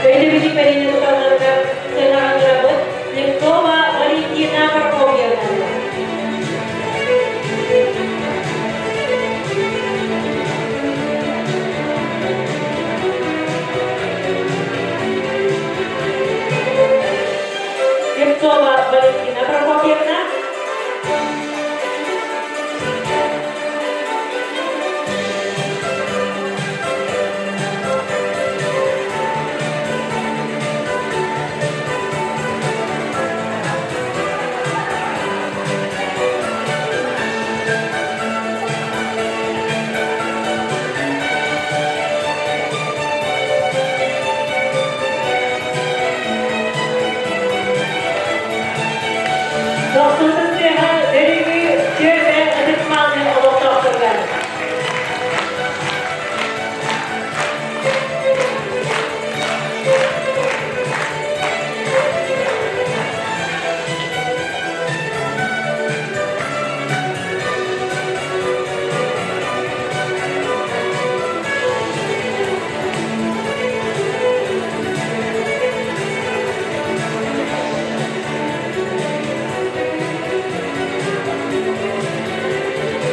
Vejavishik Kanyakutarala, Senarangarabat, Slevsova Valentina Prokopievna. Slevsova Valentina Prokopievna. Dostlarımız Rehan, Derimi, Çer ve Adıkmanlı olup dostlarlar.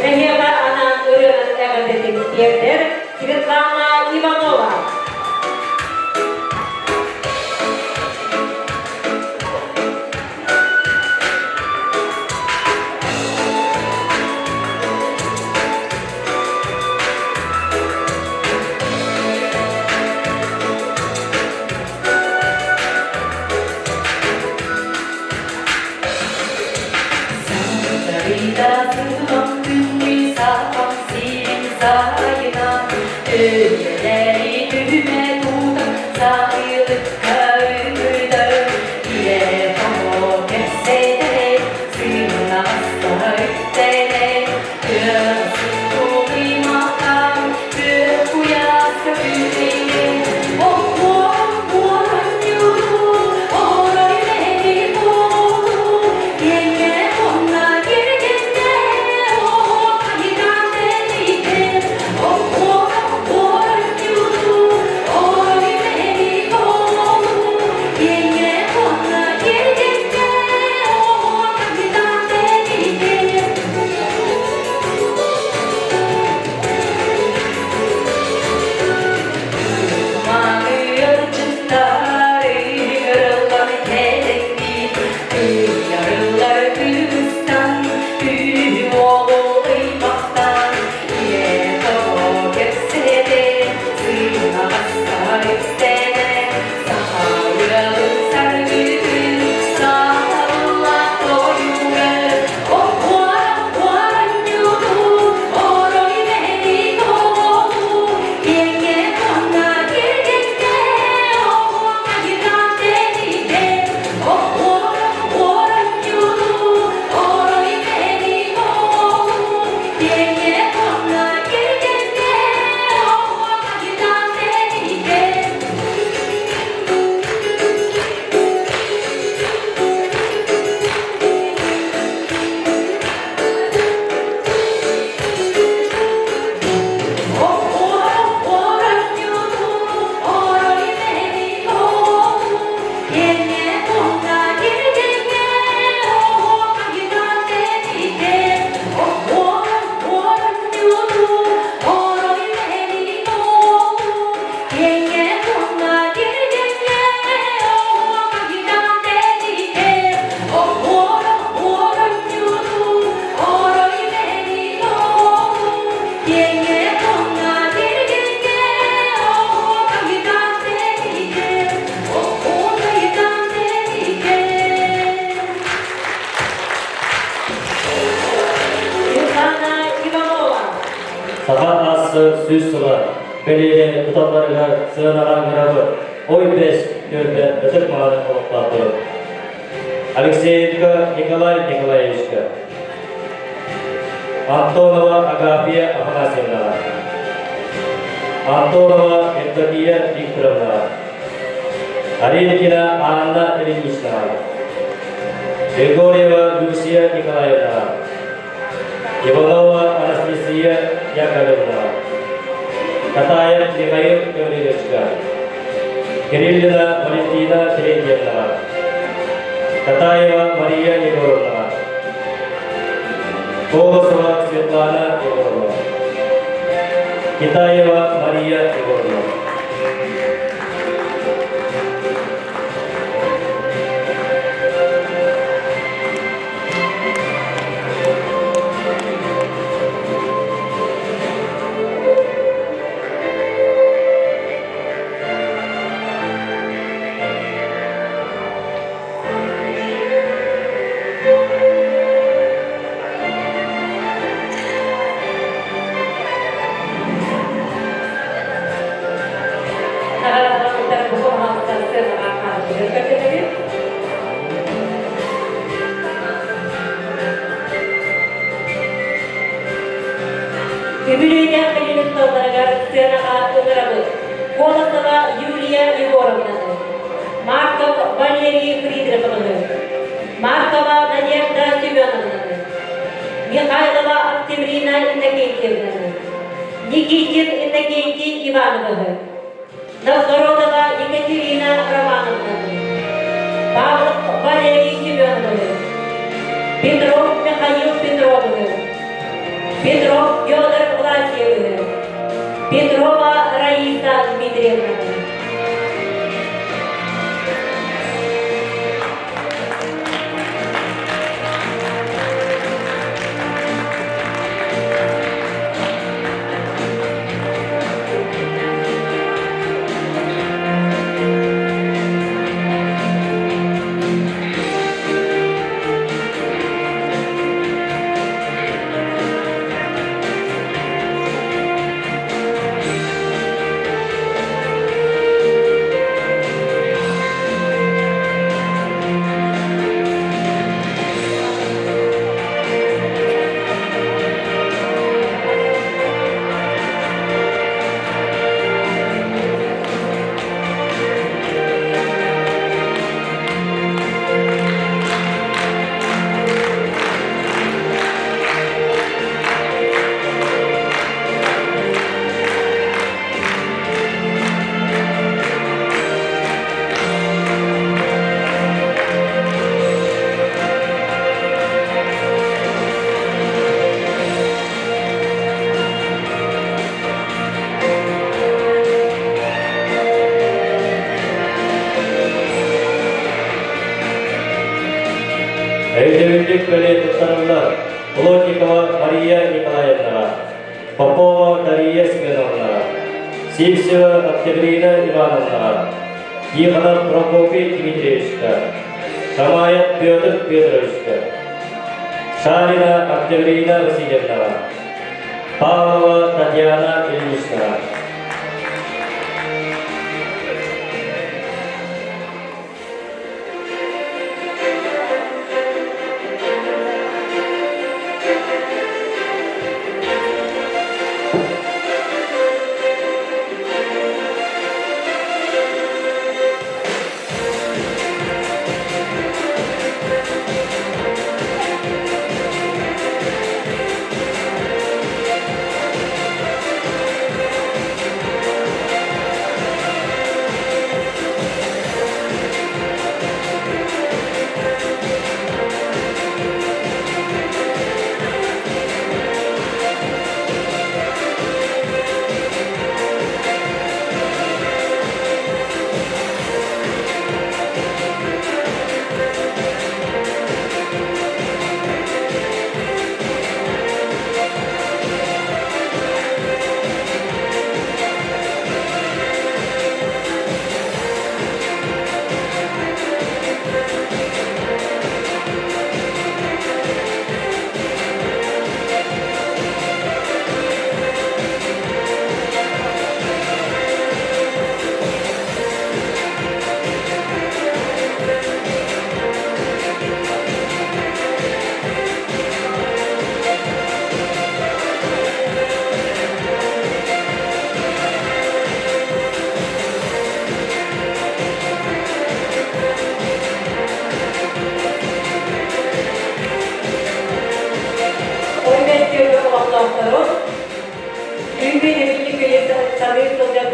Ехева Анан Урянан Эвадетин Пьердер, Светлана Иванова. Oh Асы süz sıla, belirli tutamlarına sığınaran grabı, oy beş yönde ötük mağarı olup Алексеенко Николай Николаевичка, Антонова Агафья Афанасьевна, Антонова Евдокия Викторовна, Аринкина Анна Ильинична, Григорьева Люсия Николаевна, Иванова Анастасия Яковлевна, Катаев Михаил Гавриловичка, Кириллина Валентина Терентьевна, Катаева Мария Егоровна, Колосова Светлана Егоровна, Китаева Мария Егоровна. Юбилейден кылынысталарга сценаға ыңырабы. Колосова Юлия Егоровнаны, Марков Валерий Фридриховны, Маркова Надежда Семеновнаны, Михайлова Октябрина Иннокентьевнаны, Никитин Иннокентий Ивановны, Новгородова Екатерина Романовнаны, Павлов Валерий Семеновны, Петров Михаил Петровны, Петров Федор Власьевны, Петрова Раиса Дмитриевна. Эйдевиндик Валерий Туттаровна, Плотникова Мария Николаевна, Попова Дарья Семеновна, Сивсева Октябрина Ивановна, Тихонов Прокопий Дмитриевичка, Шамаев Петр Петровичка, Шарина Октябрина Васильевна, Павлова Татьяна Ильинична.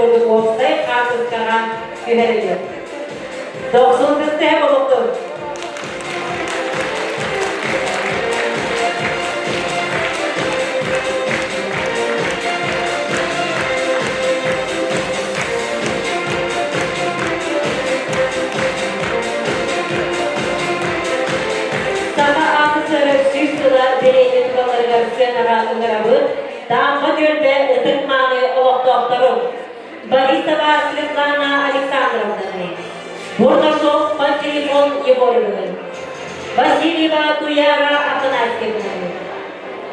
kurduk olsa kartız karan güvenilir. 90 hep oldu. Sana altı sarı süsüler deneyim kaları senara ıngırabı. Dağma gölde ıtıkmanı olak doktorum. Borisova Svetlana Alexandrovna. Бурдашов Пантелеймон Егоровна. Васильева Туяра Афанасьевна.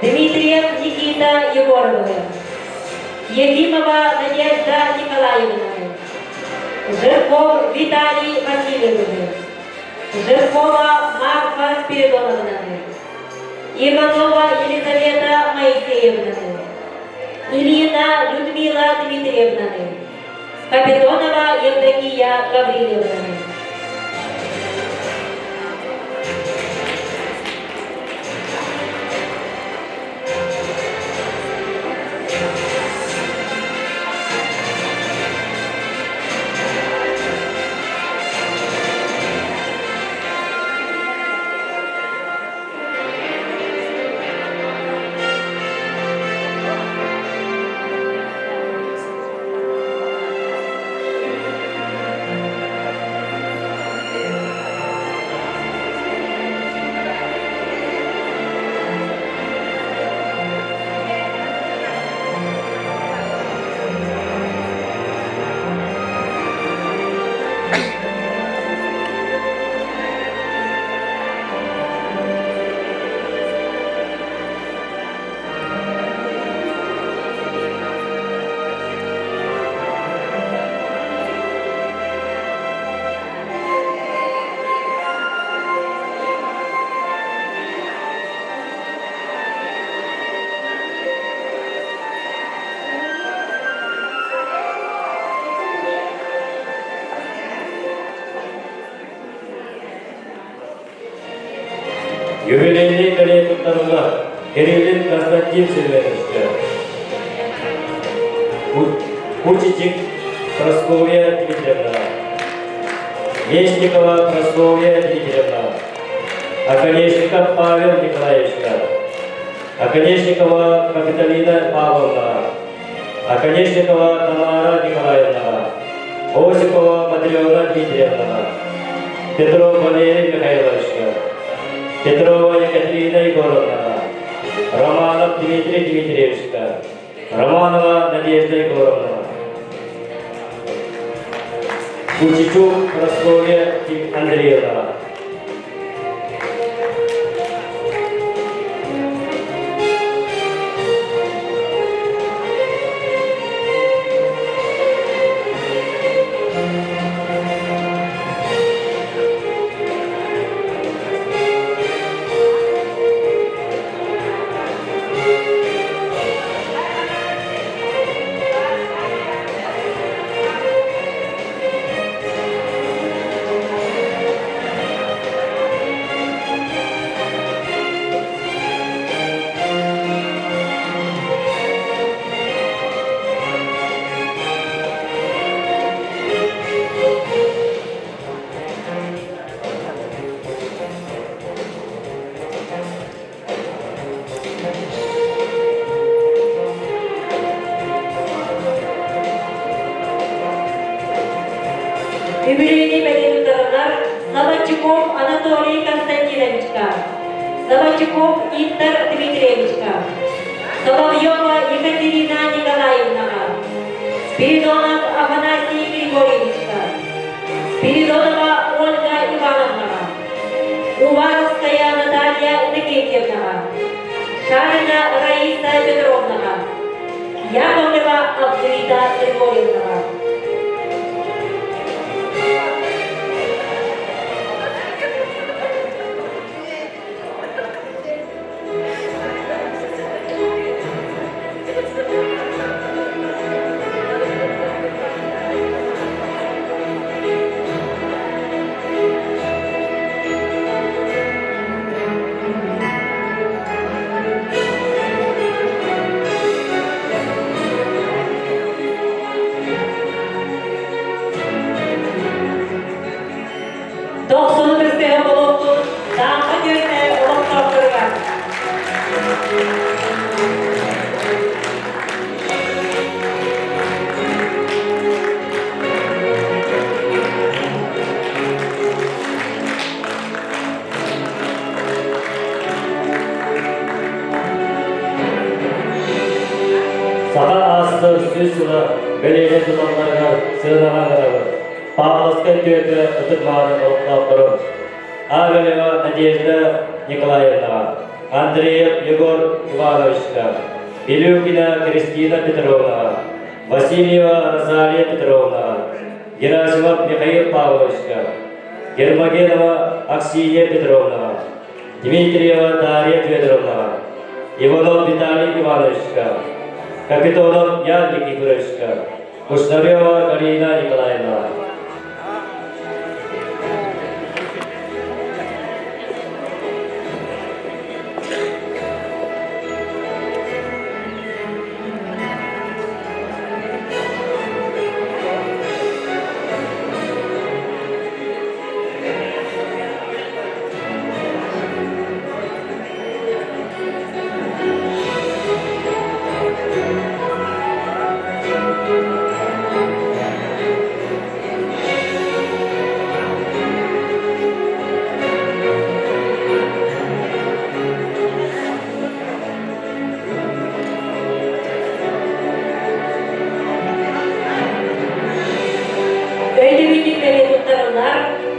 Дмитриев Никита Егоровна. Ефимова Надежда Николаевна. Жирков Виталий Васильевна. Жиркова Марфа Спиридоновна. Иванова Елизавета Моисеевна. Ильина Людмила Дмитриевна. Капитонова Евдокия Гавриловна. Юбилейный коллективтарына Кириллин Константин Сильверовича, Кучичик Прасковья Дмитриевна, Мечникова Прасковья Дмитриевна, Оконечников Павел Николаевича, Оконечникова Капиталина Павловна, Оконечникова Тамара Николаевна, Осипова Матриона Дмитриевна, Петров Валерий Михайлович, Петрова Екатерина Егоровна, Романов Дмитрий Дмитриевич, Романова Надежда Егоровна, Кучичук Прасковья Андреевна. Юбилейный медалистlar Саватчиков Анатолий Константиновичка, Саватчиков Иттер Дмитриевичка, Соловьева Екатерина Николаевна, Спиридонов Афанасий Григорьевичка, Спиридонова Ольга Ивановна, Уваровская Наталья Никитьевна, Шарина Раиса Петровна, Яковлева Абдулита Григорьевна. süsüla belediye tutanlarına sığınağına Pavlovskaya tüyötü ıtıkmağını olup Ağabeyeva Nadezhda Nikolaevna, Andreev Yegor Ivanovичка, Belukina Kristina Petrovna, Васильева Розалия Петровна, Герасимов Михаил Павловичка, Гермогенова Аксинья Петровна, Дмитриева Дарья Федоровна, Иванов Виталий Ивановичка, Капитонов Ян Никифоровичка, Кушнарева Галина Николаевна.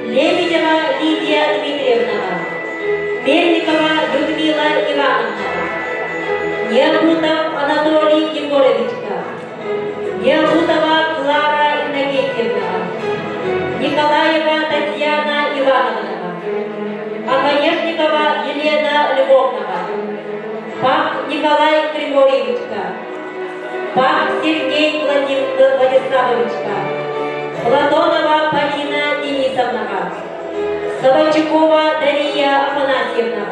Лебедева Лидия Дмитриевна, Мельникова Людмила Ивановна, Необутов Анатолий Егоровичка, Необутова Клара Иннокентьевна, Николаева Татьяна Ивановна, Оконешникова Елена Львовна, Пах Николай Григорьевичка, Пах Сергей Владиславовичка, Платонова Полина Денисовна, Собольчукова Дарья Афанасьевна,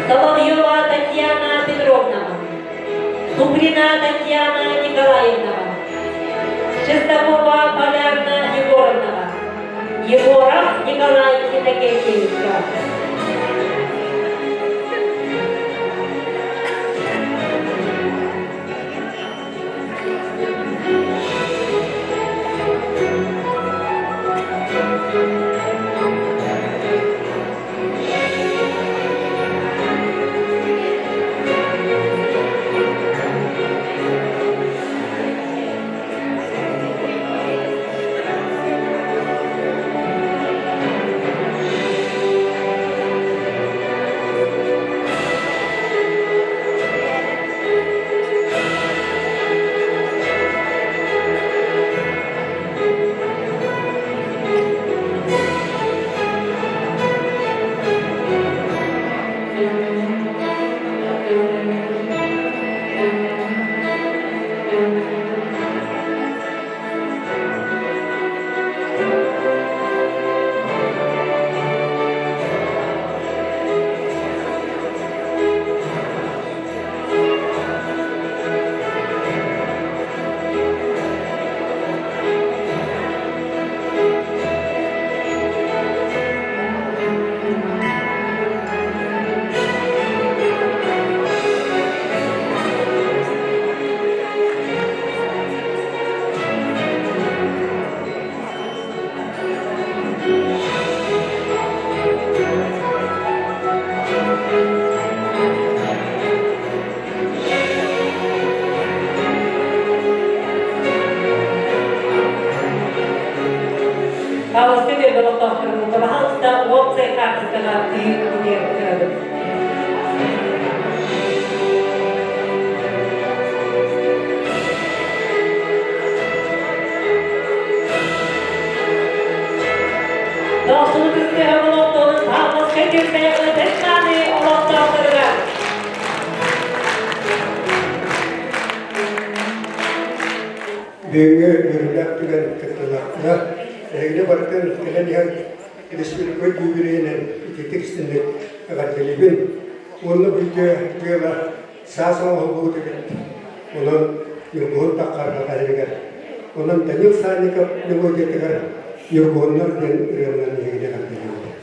Соловьева Татьяна Петровна, Туприна Татьяна Николаевна, Шестакова Полярна Егоровна, Егоров Николай Иннокентьевич. Kalau saya belum tahu kerana bahasa sudah uang saya kan setelah di dunia kerana. Kalau sudah saya belum tahu bahasa saya lebih mana Allah tahu kerana. Dengan berlakukan ketelaknya, saya berkata kalian yang Kristus berjubilan titik sendiri akan terlibat. Orang berjualan sasa hubungan dengan orang yang bukan takar takar dengan orang tanjung sana ke yang dengan yang bukan dan yang yang dengan terlibat.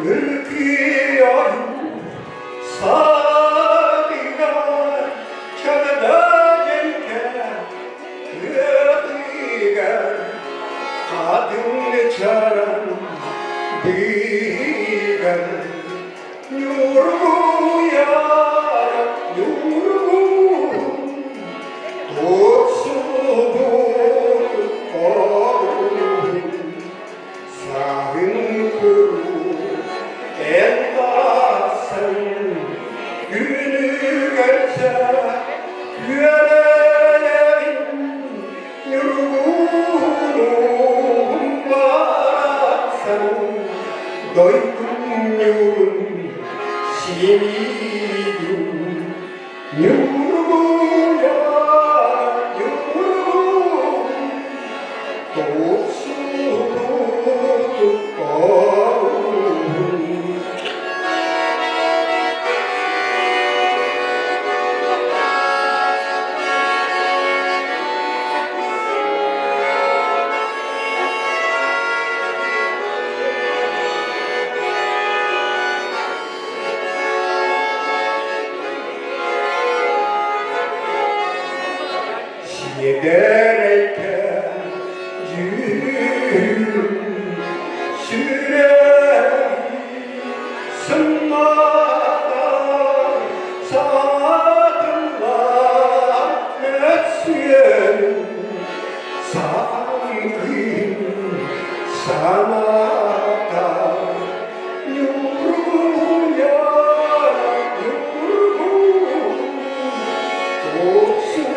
Ülke yolu sadığa 자랑 네가 누구야 누구 없어도 사은구루 엔바산 günü gelse güvenin yorgunum varsan doygunum simidum yorgunum yorgunum 시대랄까 süreyi sınmada sadılar etsin saygın sana da yurruya yurgun olsun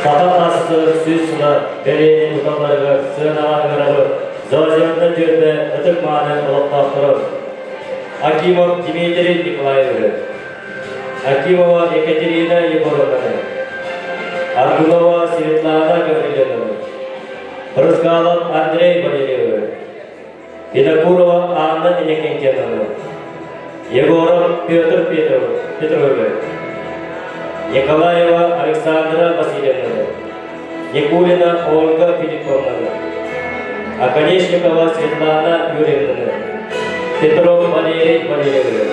Tatatası süz sular, belediye tutamlarına sığınağa görevı, Zaziyon'da dörde ıtık mağanın olup tahtırır. Akimov Dmitri Nikolaevich, Akimova Ekaterina Yegorovna, Argulova Svetlana Gavrilovna, Pruskalov Andrei Valeryevich, Vinokurova Anna Innokentyevna, Yegorov Pyotr Petrovich, Николаева Александра Васильевна, Никулина Ольга Филипповна, Оконечникова Светлана Юрьевна, Петров Валерий Валерьевич.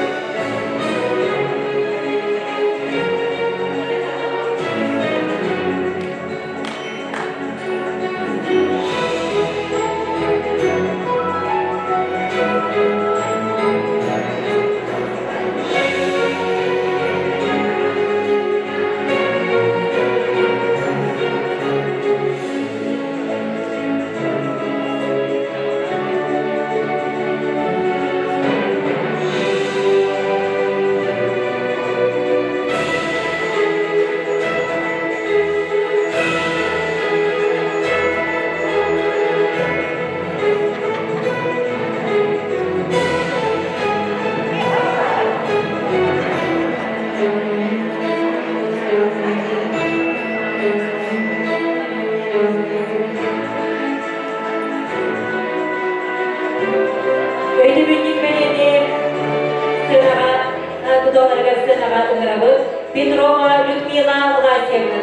Петрова Людмила Власевна,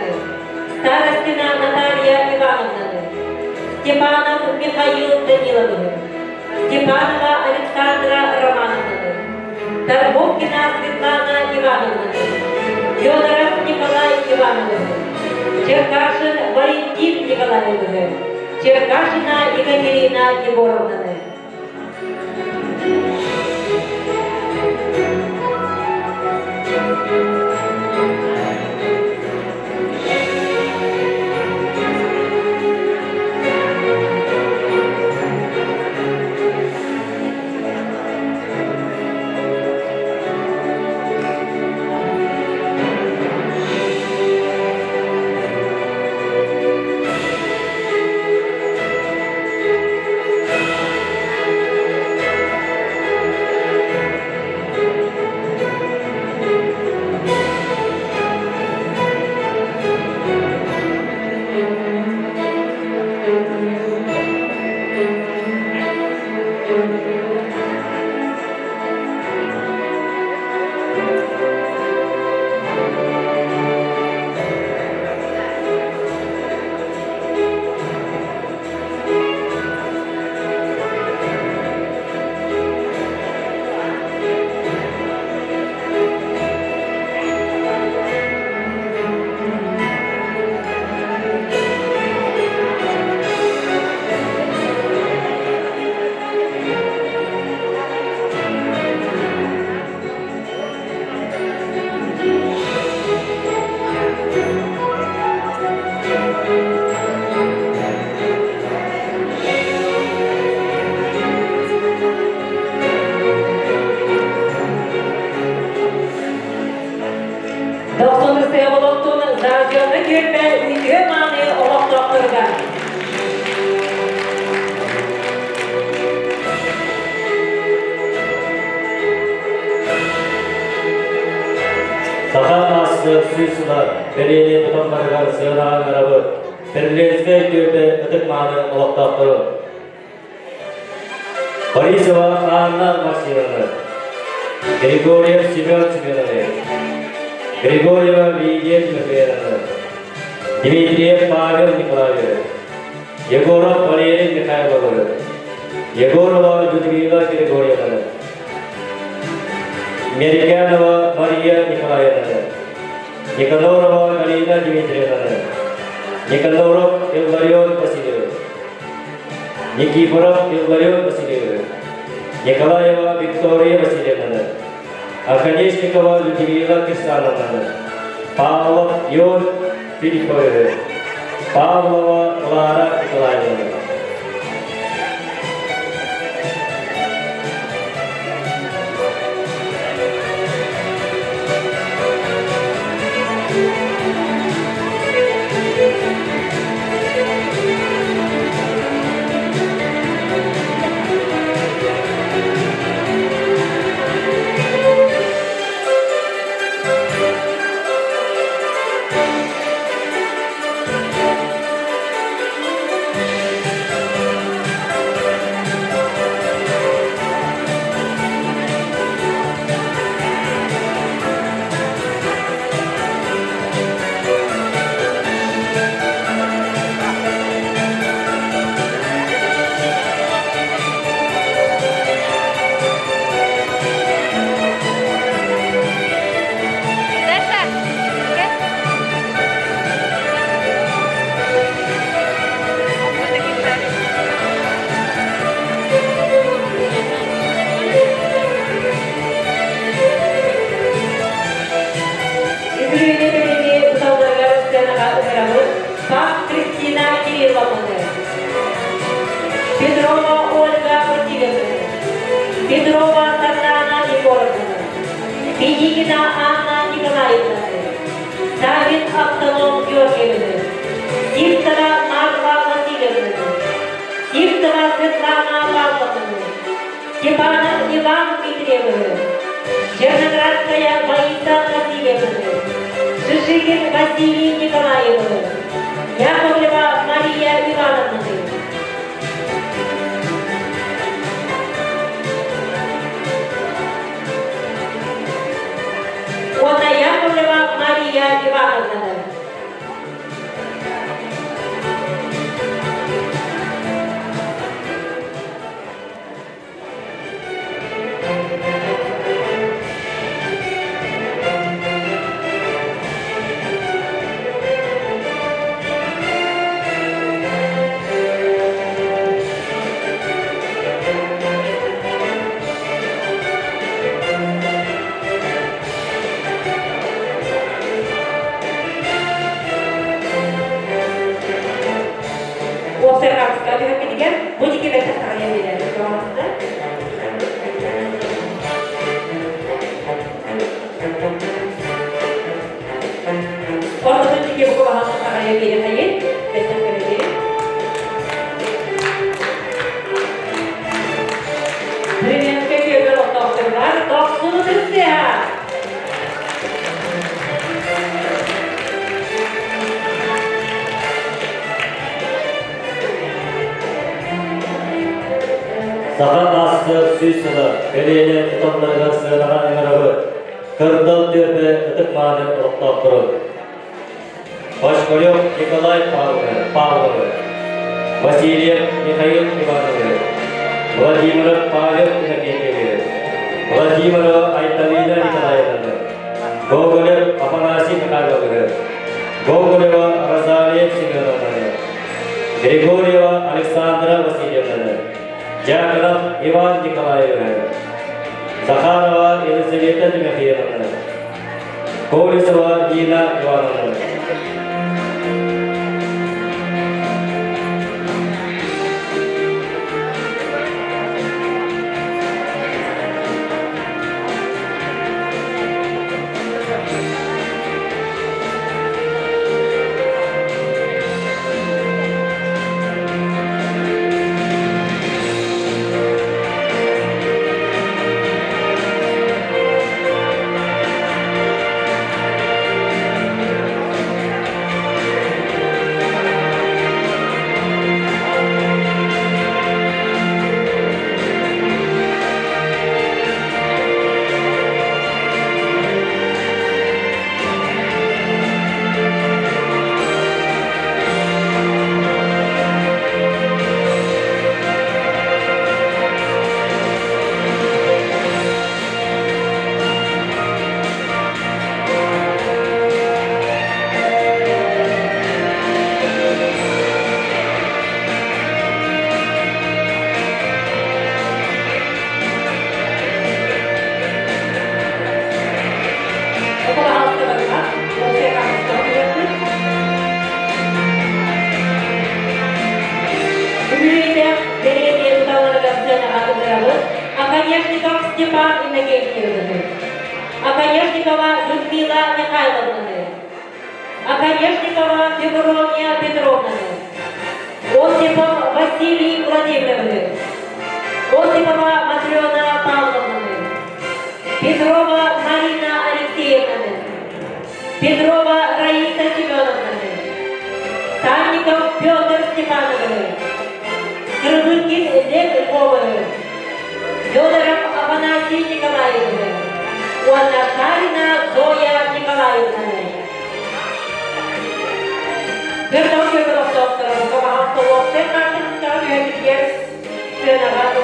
Старостина Наталья Ивановна, Степанов Михаил Данилович, Степанова Александра Романовна, Торбовкина Светлана Ивановна, Федоров Николай Иванович, Черкашин Валентин Николаевич, Черкашина Екатерина Егоровна. 90 Sevolot'un zarjana girme video mani olaktırırlar. Sakat aslı süsüler, belediye tutamlarına sığınağı arabı, Perlezge gördü ödük mağını olaktırır. Parisova Anna Maksirana, Grigoriev Simeon Simeonove, Grigorieva Lidia Timofeyevna, Dmitriev Pavel Nikolayev, Yegorov Valery Mikhailovna, Yegorova Lyudmila Grigorievna, Meryanova Maria Nikolaevna, Nikolorova Galina Dmitrievna, Nikolorov Ilvaryov Vasilyev, Nikiforov Ilvaryov Vasilyev, Nikolaeva Viktoria Vasilyevna, Arkaneshnikova Lyudmila Kirsanovna, Pavlov Ion Filipoyev, Pavlova Klara Nikolaevna. Петрова Татьяна Егоровна, Федигина Анна Николаевна, Савин Автоном Георгиевна, Сивтова Марфа Васильевна, Сивтова Светлана Павловна, Степанов Иван Дмитриевна, Черноградская Бориса Васильевна, Шишигин Василий Николаевна, Яковлева Мария Ивановна. Ona Yakovleva Maria Ivanovna. Observar sekali kemudian bunyi kita sekali ya di bawah sana. Kalau bunyi kita buka bahasa sekali ya aja, kita kerja. Dengan kegiatan kalau observar, tak sulit sehat. Sakat aslı süsüler, belediye tutamlarına sığınağı arabı, Kırdal Türbe ödük mağını olaktırır. Başkolyov Nikolay Pavlov, Vasilyev Mikhail Ivanov, Vladimir Pavel Nikiteyev, Vladimir Aytalina Nikolayevna, Gogolev Afanasy Mikhailov, Gogoleva Rosalia Simeonovna, Grigorieva Alexandra Vasilyevna, Jagrov Ivan Nikolayev, Zakharova Elizaveta Timofeyevna, Kolisova Nina Ivanovna. Степан Иннокентьевны, Оконечникова Людмила Михайловна, Оконечникова Феврония Петровна, Осипов Василий Владимирович, Осипова Матрена Павловна, Петрова Марина Алексеевна, Петрова Раиса Семеновна, Сальников Петр Степанович, Крыгыкин Лев Львович, Федоров Афанасий Николаевич, Уаннашарина Зоя Николаевна. Вернемся к доктору, Кавахову, все карты ставят теперь все на разу.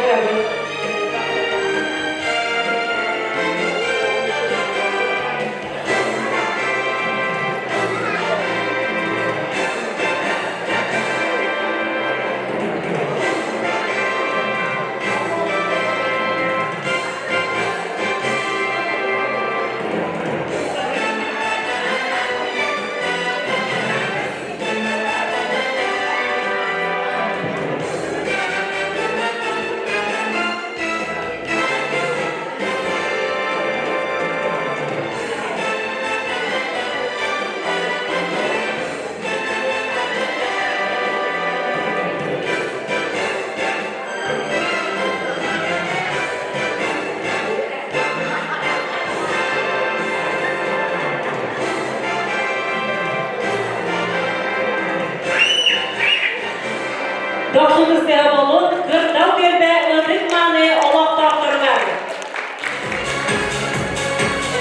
Doktorumuz Sehabolun, Kırdav Gölbe, Ilıdık Mani, Olak Doktorlar.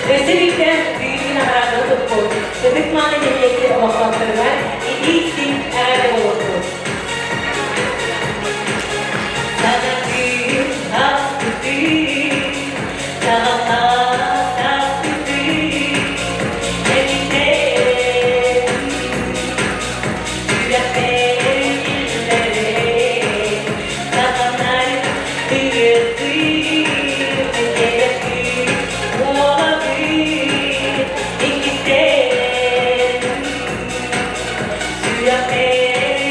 Resimlikten büyüğün aradığını tuttu. Ilıdık Mani deneyekli Olak Doktorlar, İdi için erade olurdu. Sana büyük hastı, sana hastı, evinde, yürekte. Yeah.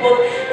tutup